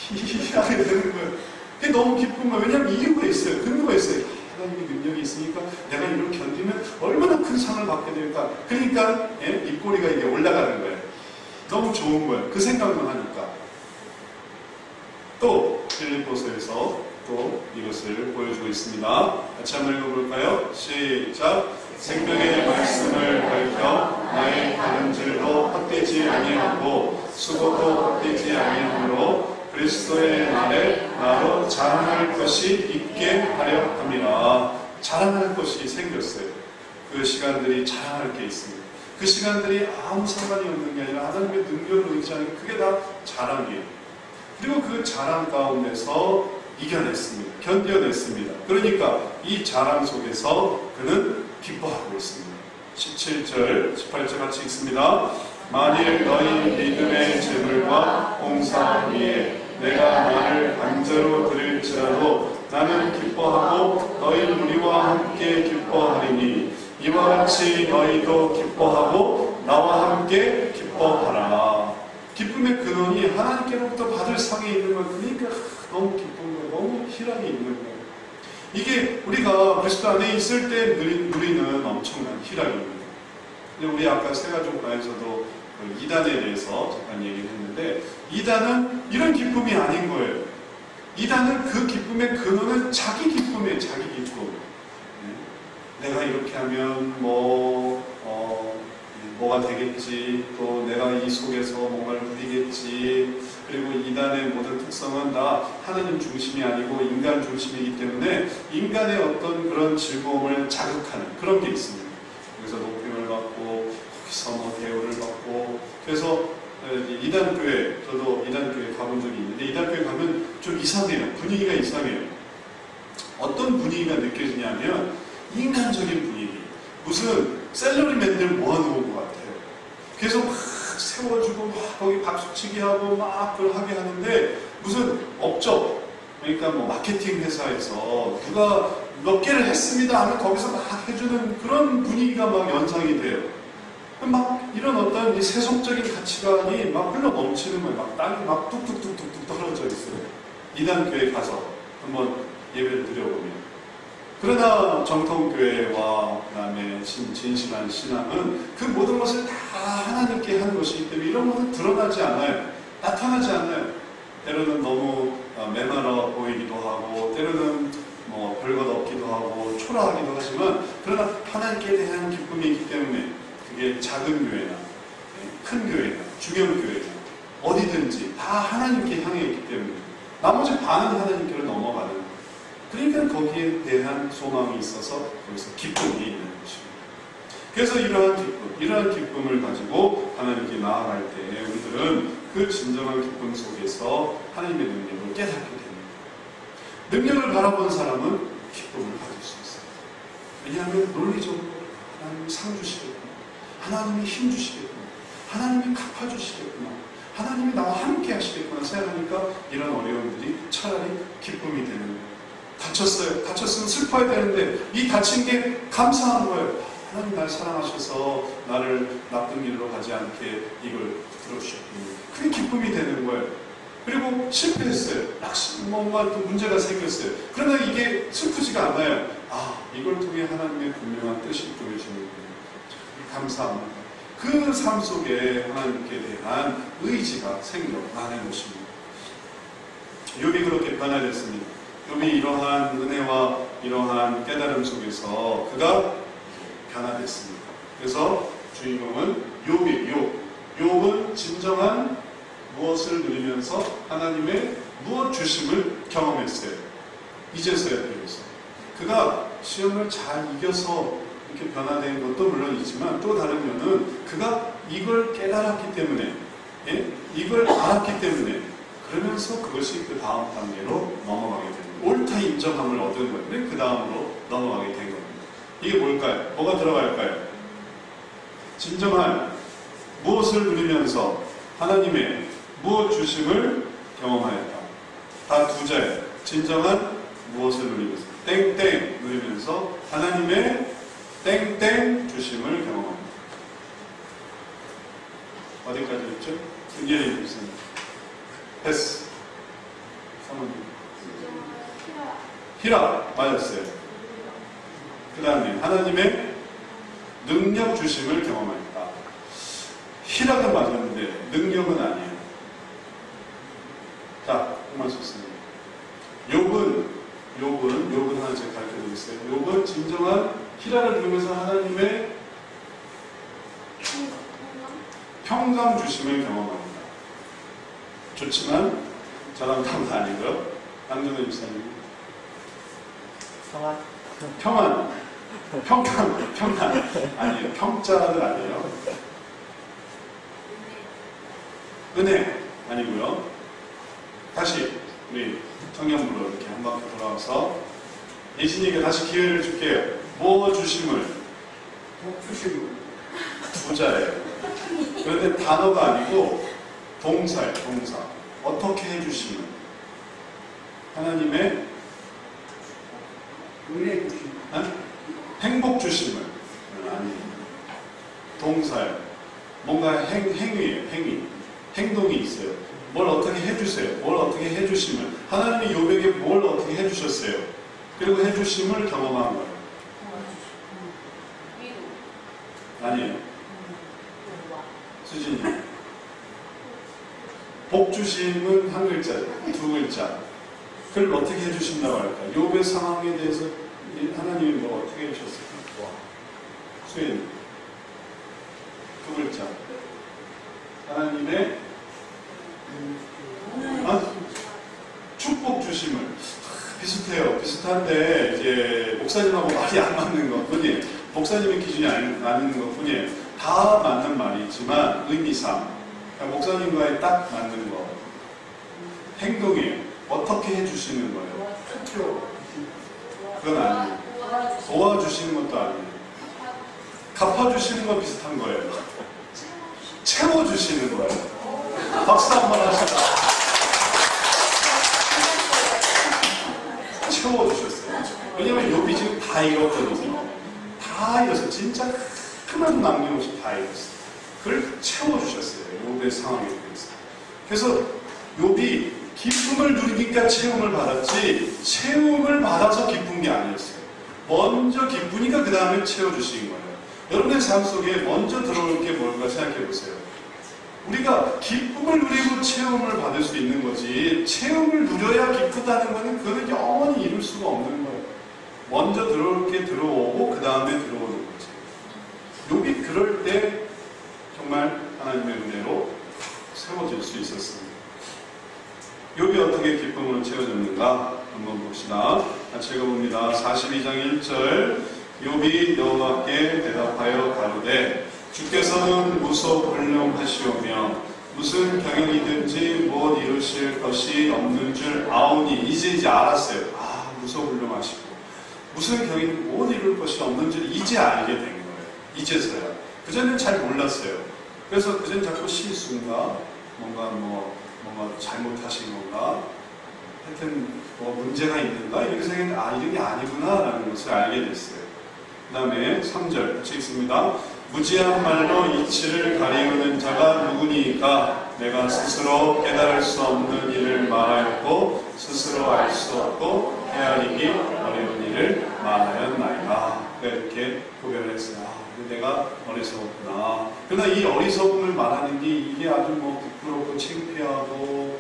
S1: 히히히 하게 되는 거예요. 그게 너무 기쁜 거예요. 왜냐하면 이유가 있어요. 근거가 있어요. 하나님의 능력이 있으니까 내가 이걸 견디면 얼마나 큰 상을 받게 될까. 그러니까 입꼬리가 이게 올라가는 거예요. 너무 좋은 거예요. 그 생각만 하니까. 또 빌립보서에서 또 이것을 보여주고 있습니다. 같이 한번 읽어볼까요? 시작. 생명의 말씀을 밝혀 나의 다른질도 헛되지 아니하고 수고도 헛되지 아니하므로 그리스도의 날에 나로 자랑할 것이 있게 하려 합니다. 자랑할 것이 생겼어요. 그 시간들이 자랑할 게 있습니다. 그 시간들이 아무 상관이 없는 게 아니라 하나님의 능력을 의지하는 그게 다 자랑이에요. 그리고 그 자랑 가운데서 이겨냈습니다. 견뎌냈습니다. 그러니까 이 자랑 속에서 그는 기뻐하고 있습니다. 17절, 18절 같이 읽습니다. 만일 너희 믿음의 재물과 봉사 위에 내가 나를 강제로 드릴지라도 나는 기뻐하고 너희 무리와 함께 기뻐하리니 이와 같이 너희도 기뻐하고 나와 함께 기뻐하라. 기쁨의 근원이 하나님께로부터 받을 상이 있는 것. 그러니까 너무 기쁜 거예요. 너무 희락이 있는 거예요. 이게 우리가 그리스도 안에 있을 때 누리는 엄청난 희락입니다. 근데 우리 아까 새가족과에서도 그 이단에 대해서 잠깐 얘기를 했는데 이단은 이런 기쁨이 아닌 거예요. 이단은 그 기쁨의 근원은 자기 기쁨이에요. 자기 기쁨. 내가 이렇게 하면 뭐가 되겠지, 또 내가 이 속에서 뭔가를 누리겠지. 그리고 이단의 모든 특성은 다 하나님 중심이 아니고 인간 중심이기 때문에 인간의 어떤 그런 즐거움을 자극하는 그런 게 있습니다. 여기서 높임을 받고 거기서 대우를 받고. 그래서 이단교회, 저도 이단교회 가본 적이 있는데 이단교회 가면 좀 이상해요. 분위기가 이상해요. 어떤 분위기가 느껴지냐면 인간적인 분위기. 무슨 셀러리맨들 모아놓은 것 같아요. 그래서 막 세워주고 막 거기 박수치기 하고 막 그걸 하게 하는데 무슨 업적, 그러니까 뭐 마케팅 회사에서 누가 몇 개를 했습니다 하면 거기서 막 해주는 그런 분위기가 막 연상이 돼요. 막 이런 어떤 이 세속적인 가치관이 막 흘러 넘치는 거예요. 막 땅이 막 뚝뚝뚝뚝뚝 떨어져 있어요. 이단교회 가서 한번 예배를 드려보면. 그러나 정통교회와 그 다음에 진실한 신앙은 그 모든 것을 다 하나님께 하는 것이기 때문에 이런 것은 드러나지 않아요. 나타나지 않아요. 때로는 너무 메마라 보이기도 하고 때로는 뭐 별것 없기도 하고 초라하기도 하지만 그러나 하나님께 대한 기쁨이 있기 때문에 그게 작은 교회나 큰 교회나 중형 교회나 어디든지 다 하나님께 향해 있기 때문에 나머지 반은 하나님께로 넘어가는. 그러니까 거기에 대한 소망이 있어서 거기서 기쁨이 있는 것입니다. 그래서 이러한 기쁨을 가지고 하나님께 나아갈 때 우리들은 그 진정한 기쁨 속에서 하나님의 능력을 깨닫게 됩니다. 능력을 바라본 사람은 기쁨을 받을 수 있어요. 왜냐하면 논리적으로 하나님이 상 주시겠구나, 하나님이 힘 주시겠구나, 하나님이 갚아주시겠구나, 하나님이 나와 함께 하시겠구나 생각하니까 이런 어려움들이 차라리 기쁨이 되는 거예요. 다쳤어요. 다쳤으면 슬퍼야 되는데 이 다친 게 감사한 거예요. 하나님 날 사랑하셔서 나를 나쁜 길로 가지 않게 이걸 들어주셨군요. 그게 기쁨이 되는 거예요. 그리고 실패했어요. 뭔가 또 문제가 생겼어요. 그러나 이게 슬프지가 않아요. 이걸 통해 하나님의 분명한 뜻이 보여지는 거예요. 감사합니다. 그 삶 속에 하나님께 대한 의지가 생겨나는 것입니다. 욥이 그렇게 변화됐습니다. 욥이 이러한 은혜와 이러한 깨달음 속에서 그가 변화됐습니다. 그래서 주인공은 욥은 진정한 무엇을 누리면서 하나님의 무엇 주심을 경험했어요. 이제서야 비로소. 그가 시험을 잘 이겨서 이렇게 변화된 것도 물론 있지만 또 다른 면은 그가 이걸 깨달았기 때문에, 예? 이걸 알았기 때문에, 그러면서 그것이 그 다음 단계로 넘어가게 됩니다. 옳다 인정함을 얻은 건데 그 다음으로 넘어가게 된 겁니다. 이게 뭘까요? 뭐가 들어갈까요? 진정한 무엇을 누리면서 하나님의 무엇 주심을 경험하였다. 다 두 자예요. 진정한 무엇을 누리면서 땡땡 누리면서 하나님의 땡땡 주심을 경험합니다. 어디까지 했죠? 은결이 무슨 패스. 사모님. 히라 맞았어요. 그 다음에 하나님의 능력 주심을 경험하였다. 히라가 맞았는데 능력은 아니에요. 자, 정말 좋습니다. 욥은 하나 제가 가르쳐드리겠어요. 욥은 진정한 히라를 누리면서 하나님의 평강 주심을 경험합니다. 좋지만 저랑 다른 아니고요. 안정현 집사님. 평안 아니에요. 평자는 아니에요. 은혜 아니고요. 다시 우리 청년부로 이렇게 한 바퀴 돌아와서 예진이가 다시 기회를 줄게요. 뭐 주심을? 주심을. 부자예요. 그런데 단어가 아니고 동사예요. 동사. 어떻게 해주심을? 하나님의 은혜 주심. 행복 주심을? 아니에요. 동사예요. 뭔가 행위예요. 행위. 행동이 있어요. 뭘 어떻게 해주세요. 뭘 어떻게 해주심을. 하나님이 욥에게 뭘 어떻게 해주셨어요. 그리고 해주심을 경험한 거예요. 아니에요. 수진이. 복 주심은 한 글자예요. 두 글자. 그걸 어떻게 해주신다고 할까요? 욥의 상황에 대해서 하나님이 뭐 어떻게 해주셨을까? 수인. 두 글자. 하나님의 축복 주심을. 비슷해요. 비슷한데 이제 목사님하고 말이 안 맞는 것 뿐이에요. 목사님의 기준이 아닌 것 뿐이에요. 다 맞는 말이지만 의미상 목사님과의 딱 맞는 거. 행동이에요. 어떻게 해주시는 거예요? 그건 아니에요. 도와주시는 것도 아니에요. 갚아주시는 건 비슷한 거예요. 채워주시는 거예요. 박수 한번 하시다. 채워주셨어요. 왜냐면 욥이 지금 다 잃었거든요. 다 잃었어요. 진짜 하나도 남김없이 다 잃었어요. 그걸 채워주셨어요. 욥의 상황에 대해서. 그래서 욥이 기쁨을 누리니까 채움을 받았지 채움을 받아서 기쁜 게 아니었어요. 먼저 기쁘니까 그 다음에 채워주신 거예요. 여러분의 삶 속에 먼저 들어올 게 뭘까 생각해 보세요. 우리가 기쁨을 누리고 체험을 받을 수 있는 거지 체험을 누려야 기쁘다는 것은 그거는 영원히 이룰 수가 없는 거예요. 먼저 들어올 게 들어오고 그 다음에 들어오는 거지. 욥이 그럴 때 정말 하나님의 은혜로 세워질 수 있었습니다. 욥이 어떻게 기쁨으로 채워졌는가 한번 봅시다. 같이 읽어봅니다. 42장 1절 욥이 여호와께 대답하여 가로되 주께서는 무소불능하시오며 무슨 경영이든지 무엇 이루실 것이 없는 줄 아오니. 이제 알았어요. 무소불능하시고 무슨 경영이든 무엇 이룰 것이 없는 줄 이제 알게 된 거예요. 이제서야. 그전에는 잘 몰랐어요. 그래서 그전 자꾸 실수인가 뭔가 잘못하신 건가 하여튼 문제가 있는가 이렇게 생각했는데 이런 게 아니구나 라는 것을 알게 됐어요. 그 다음에 3절 같이 읽습니다. 무지한 말로 이치를 가리우는 자가 누구니까 내가 스스로 깨달을 수 없는 일을 말하였고 스스로 알 수 없고 헤아리기 어려운 일을 말하였나이다. 이렇게 고백을 했어요. 내가 어리석었구나. 그러나 이 어리석음을 말하는 게 이게 아주 부끄럽고 창피하고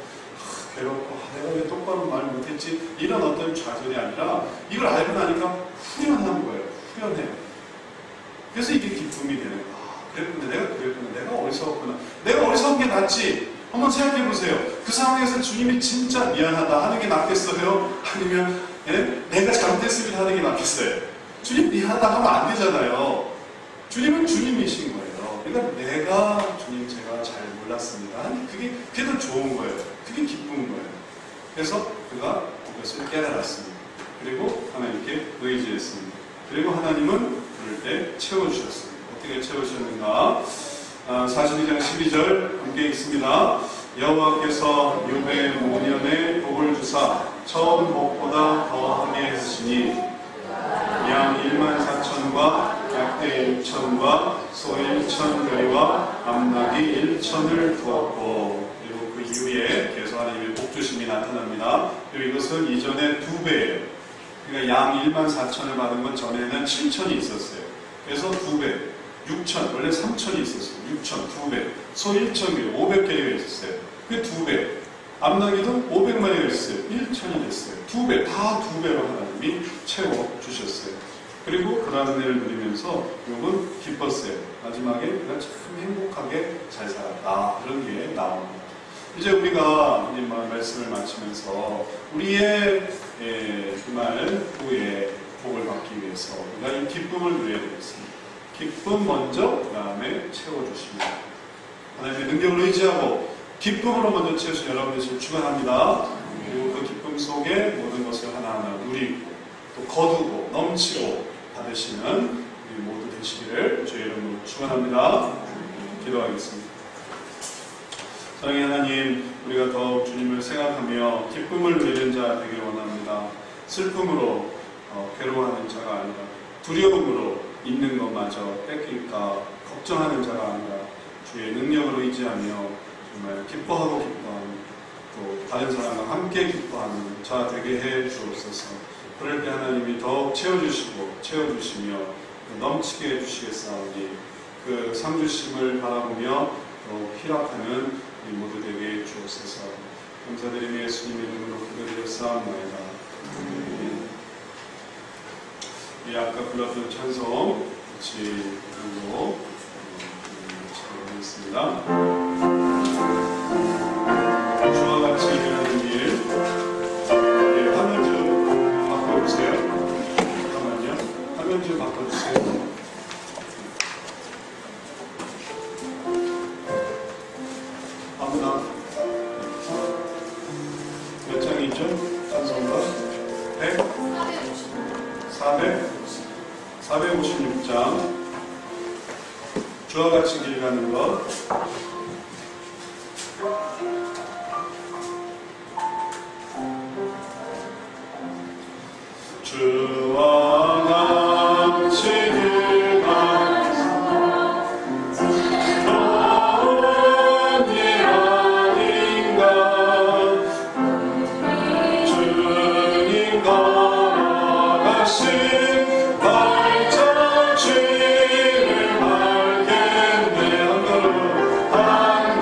S1: 괴롭고 내가 왜 똑바로 말 못했지 이런 어떤 좌절이 아니라 이걸 알고 나니까 후련한 거예요. 후련해요. 그래서 이게 기쁨이 되는 거야. 그랬구나. 내가 그랬구나. 내가 어리석었구나. 내가 어리석은 게 낫지. 한번 생각해 보세요. 그 상황에서 주님이 진짜 미안하다 하는 게 낫겠어요? 아니면 내가 잘못했습니다 하는 게 낫겠어요? 주님 미안하다 하면 안 되잖아요. 주님은 주님이신 거예요. 그러니까 내가 주님 제가 잘 몰랐습니다. 아니, 그게 더 좋은 거예요. 그게 기쁜 거예요. 그래서 그가 그것을 깨달았습니다. 그리고 하나님께 의지했습니다. 그리고 하나님은 그럴 때 채워주셨습니다. 어떻게 채우셨는가? 42장 12절 함께 읽습니다. 여호와께서 욥의 모년에 복을 주사 처음 복보다 더하게 하시니 양 14,000과 약대 6,000과 소 1,000마리와 암낙이 1,000을 두었고, 그리고 그 이후에 계속 하나님의 복주심이 나타납니다. 그리고 이것은 이전에 2배예요. 그러니까 양 14,000을 받은 건 전에는 7,000이 있었어요. 그래서 2배, 6,000, 원래 3,000이 있었어요. 6,000, 2배, 소 1,000개, 500개가 있었어요. 그게 2배. 암나기도 500마리가 있어요. 1,000이 됐어요. 2배, 다 2배로 하나님이 채워주셨어요. 그리고 그런 은혜를 누리면서 욥은 기뻤어요. 마지막에 내가 참 행복하게 잘 살았다. 그런 게 나옵니다. 이제 우리가 이 말씀을 마치면서 우리의 주말 후에 복을 받기 위해서 우리가 이 기쁨을 누려야 되겠습니다. 기쁨 먼저, 그 다음에 채워주십니다. 하나님의 능력을 의지하고 기쁨으로 먼저 채우신 여러분들 축원합니다. 그리고 그 기쁨 속에 모든 것을 하나하나 누리고 또 거두고 넘치고 받으시는 우리 모두 되시기를 주의 이름으로 축원합니다. 기도하겠습니다. 사랑의 하나님, 우리가 더욱 주님을 생각하며 기쁨을 누리는 자 되길 원합니다. 슬픔으로 괴로워하는 자가 아니라 두려움으로 있는 것마저 뺏길까 걱정하는 자가 아니라 주의 능력을 의지하며 정말 기뻐하고 기뻐하는, 또 다른 사람과 함께 기뻐하는 자 되게 해 주옵소서. 그럴 때 하나님이 더욱 채워주시며 넘치게 해주시겠사오니 그 상주심을 바라보며 더욱 희락하는 우리 모두 되게 해 주옵소서. 감사드리며 예수님의 이름으로 기도드렸사옵나이다. 이 아까 불렀던 찬송 같이 부르고 찬양하겠습니다. 주와 같이 일하는 일. 화면 좀 바꿔주세요. 잠깐만요. 화면 좀 바꿔주세요. 아무나 몇 장이죠? 찬송가 456장. 주와 같이 길 가는 것. 주와 같이 길 가는 좋은 일 아닌가. 주님 걸어가신 발자취를 알겠네. 한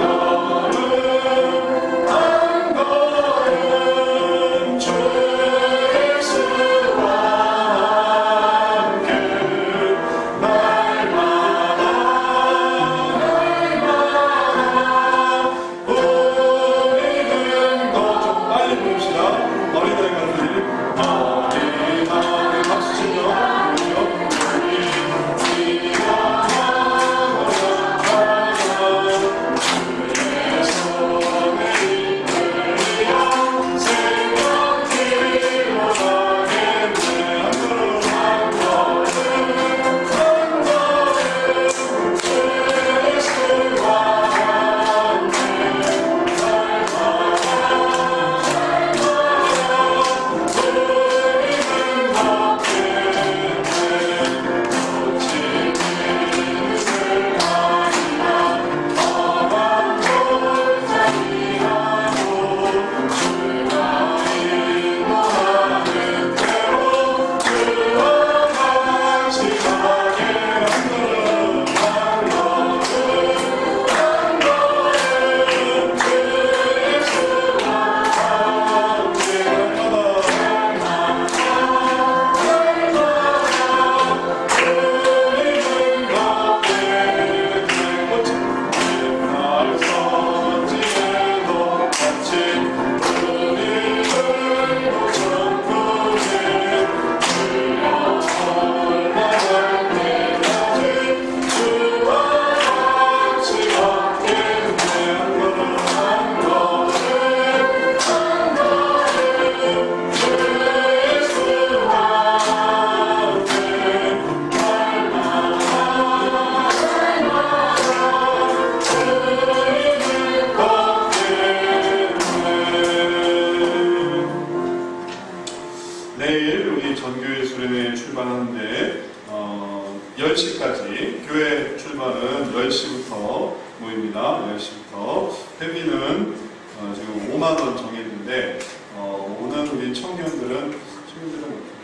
S1: 10시까지 교회 출발은 10시부터 모입니다. 10시부터 회비는 지금 5만 원 정했는데 오는 우리 청년들은 어떻게?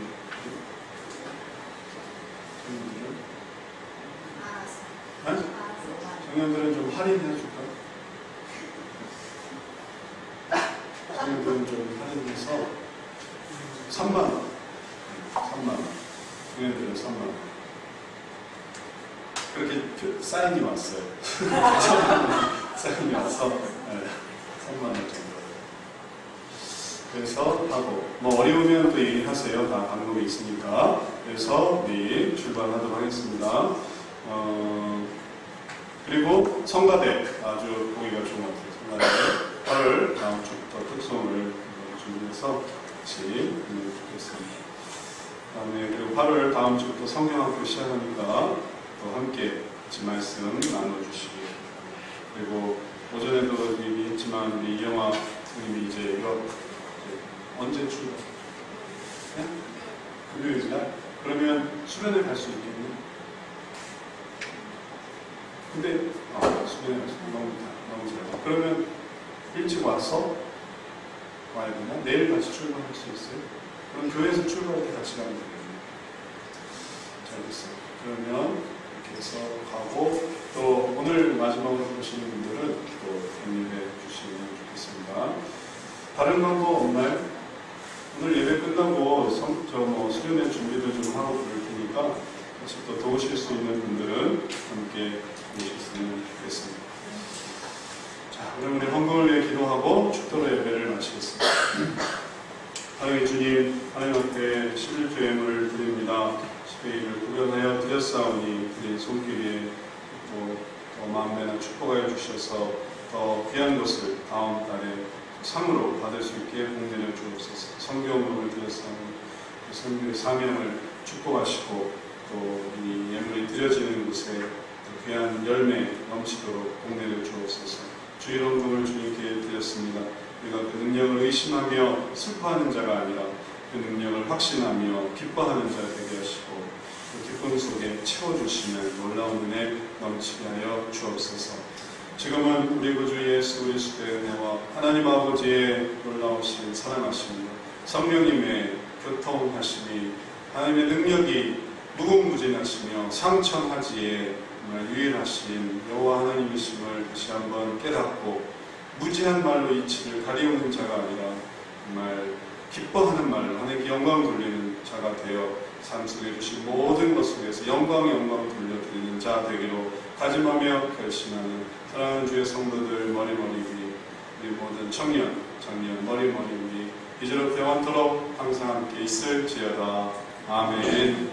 S1: 청년들은 좀 할인해 줄까? 청년들은 좀 할인해서 3만 원. 3만 원. 청년들은 3만 원. 그렇게 사인이 왔어요. 사인이 와서 3만 원 정도. 그래서 하고 뭐 어려우면 또 얘기하세요. 다 방법이 있으니까. 그래서 우리 출발하도록 하겠습니다. 그리고 성가대 아주 보기가 좋은 것 같아요. 성가대 8월 다음 주부터 특송을 준비해서 같이 보면 좋겠습니다. 다음에 그리고 8월 다음 주부터 성경학교 시작하니까 또 함께 같이 말씀 나눠주시기. 그리고 오전에도 얘기했지만 우리 이영화 선생님이 이제 유학 언제 출발? 네? 금요일날? 그러면 수련회 갈 수 있겠네. 근데 수련회 너무 잘. 그러면 일찍 와서 와야 되나? 내일 같이 출발할 수 있어요? 그럼 교회에서 출발할 때 같이 가면 되겠네요. 잘 됐어요. 그러면 이렇게 해서 가고 또 오늘 마지막으로 보시는 분들은 또 격려해 주시면 좋겠습니다. 다른 방법 없나요? 오늘 예배 끝나고 수련회 준비도 좀 하고 그럴 테니까 같이 또 도우실 수 있는 분들은 함께 도우셨으면 좋겠습니다. 자, 그럼 우리 헌금을 위해 기도하고 축도로 예배를 마치겠습니다. 하나님 주님, 하나님 앞에 11조 예물을 드립니다. 11일을 구별하여 드렸사오니 그의 손길에 또 만배나 축복하여 주셔서 더 귀한 것을 다음 달에 상으로 받을 수 있게 복내려 주옵소서. 성경으로 드렸사오니 그 성경의 사명을 축복하시고 또 이 예물이 드려지는 곳에 더 귀한 열매 넘치도록 복내려 주옵소서. 주의 헌금을 주님께 드렸습니다. 우리가 그 능력을 의심하며 슬퍼하는 자가 아니라 그 능력을 확신하며 기뻐하는 자 되게 하시고 그 기쁨 속에 채워주시는 놀라운 은혜 넘치게 하여 주옵소서. 지금은 우리 구주 예수 그리스도의 은혜와 하나님 아버지의 놀라우신 사랑하심과 성령님의 교통하심이 하나님의 능력이 무궁무진하시며 상천하지에 정말 유일하신 여호와 하나님이심을 다시 한번 깨닫고 무지한 말로 이치를 가리우는 자가 아니라 정말 기뻐하는 말로 하나님께 영광 돌리는 자가 되어 삶 속에 주신 모든 것 속에서 영광을 돌려드리는 자 되기로 다짐하며 결심하는 사랑하는 주의 성도들 머리머리 위 우리 모든 청년, 장년 머리머리 위 이제로 영원토록 항상 함께 있을지어다. 아멘.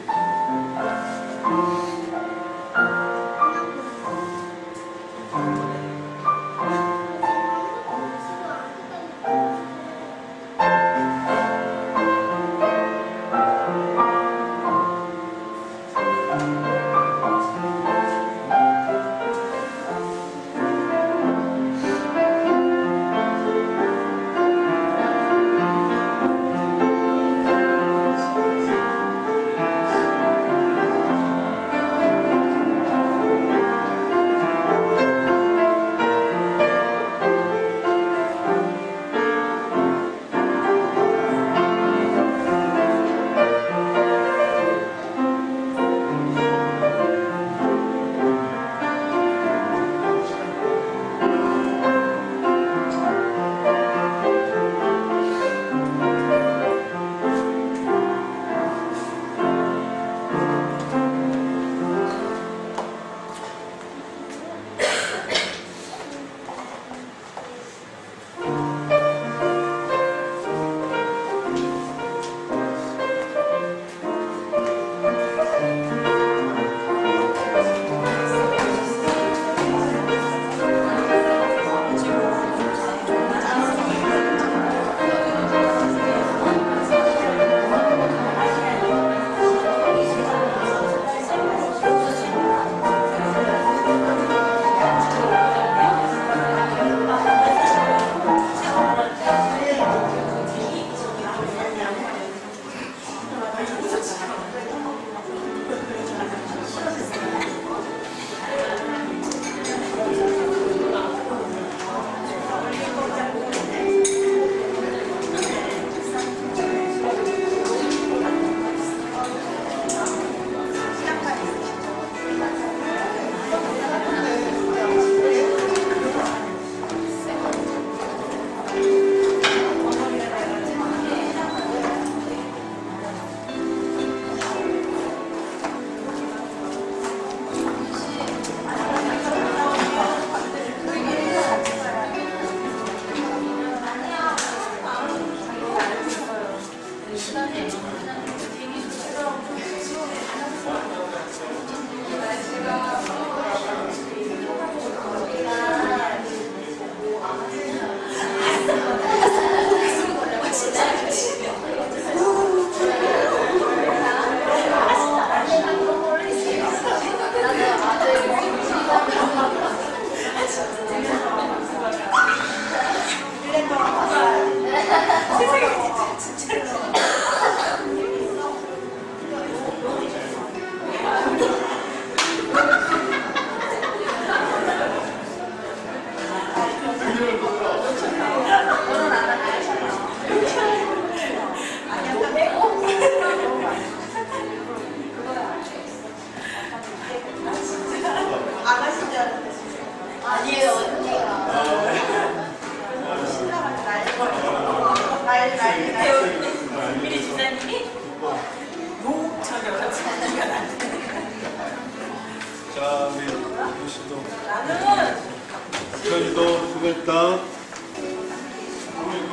S1: 이현이도 수고했다. 우리 그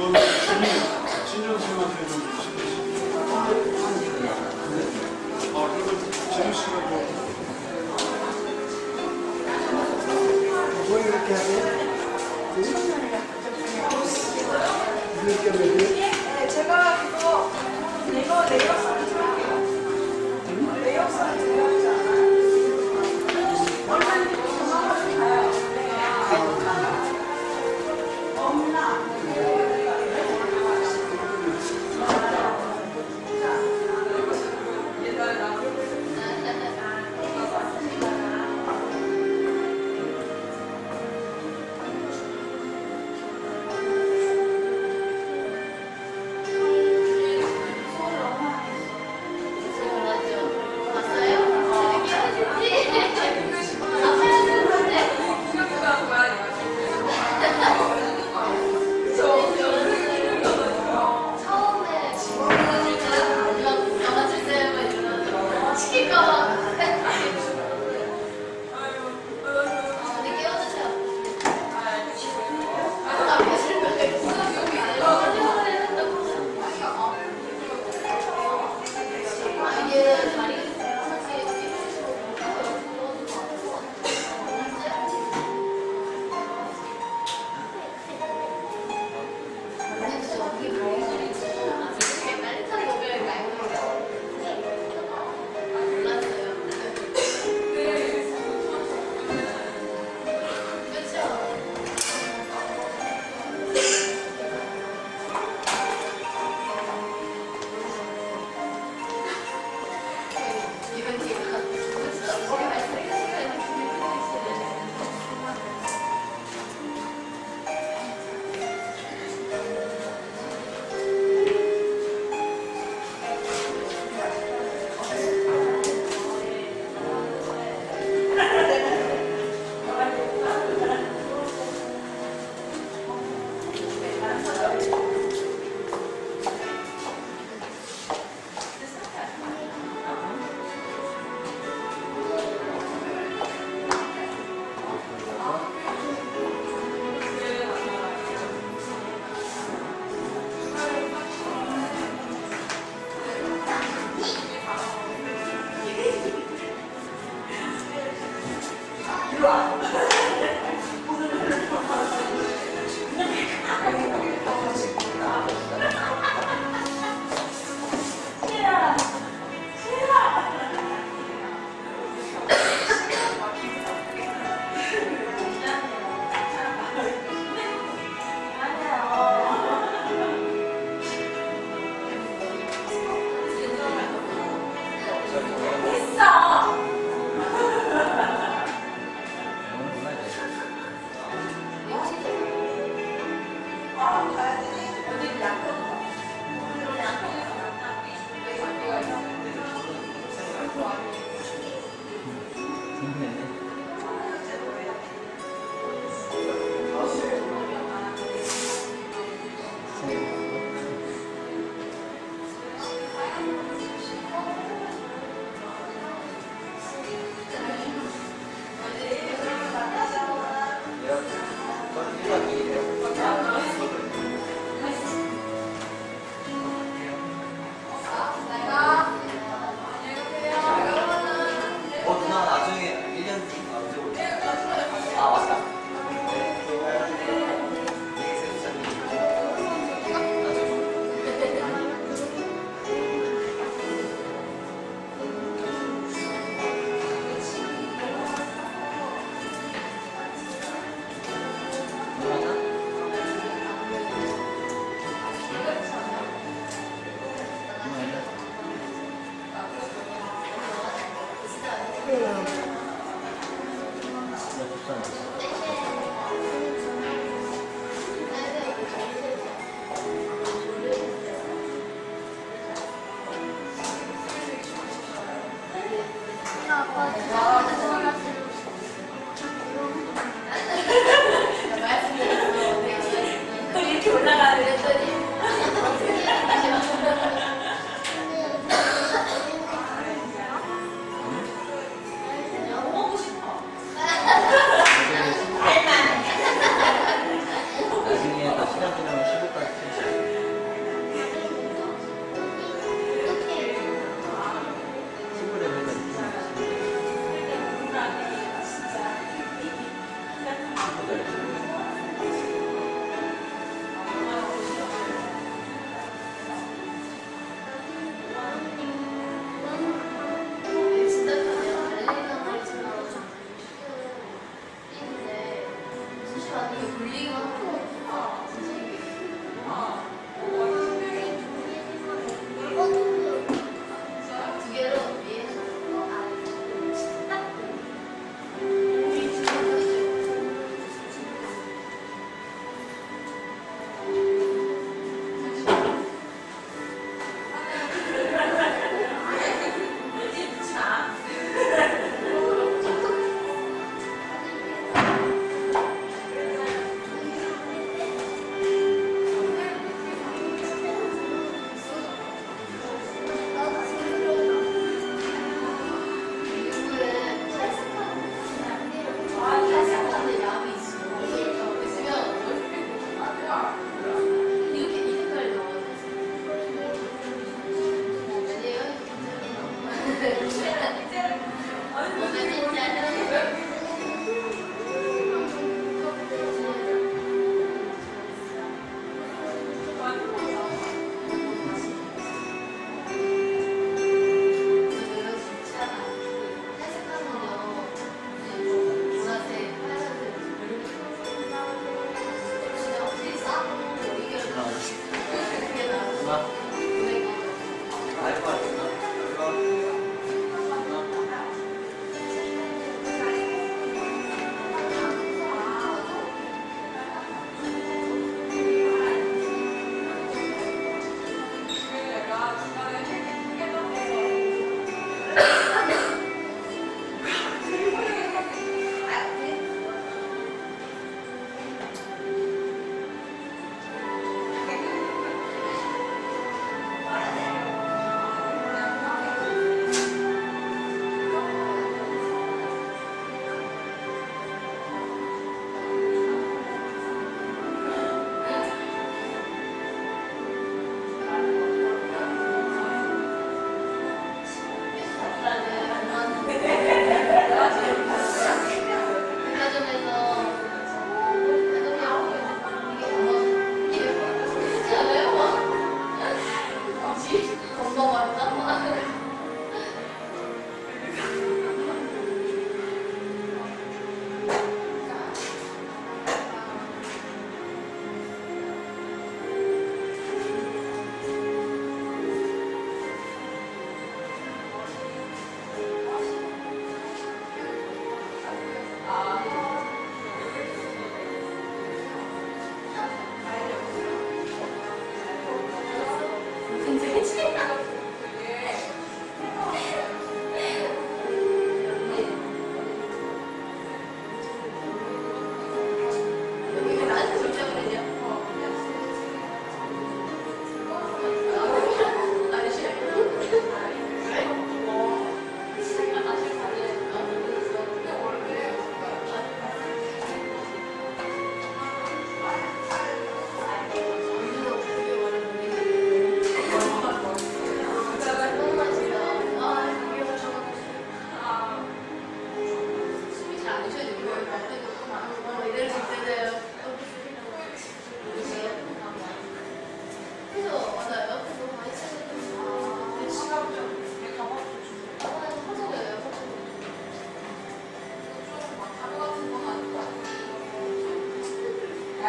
S1: 신현수한테 좀 그리고 진우 씨가 뭐
S3: 뭐 이렇게 하세요? 이렇게 하면
S2: 네, 제가 이거 내역서를 줄게요. 내역서를 제가 하지 않아요. 원장님 전화하면 가요. 없나?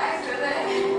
S2: 아, 그래.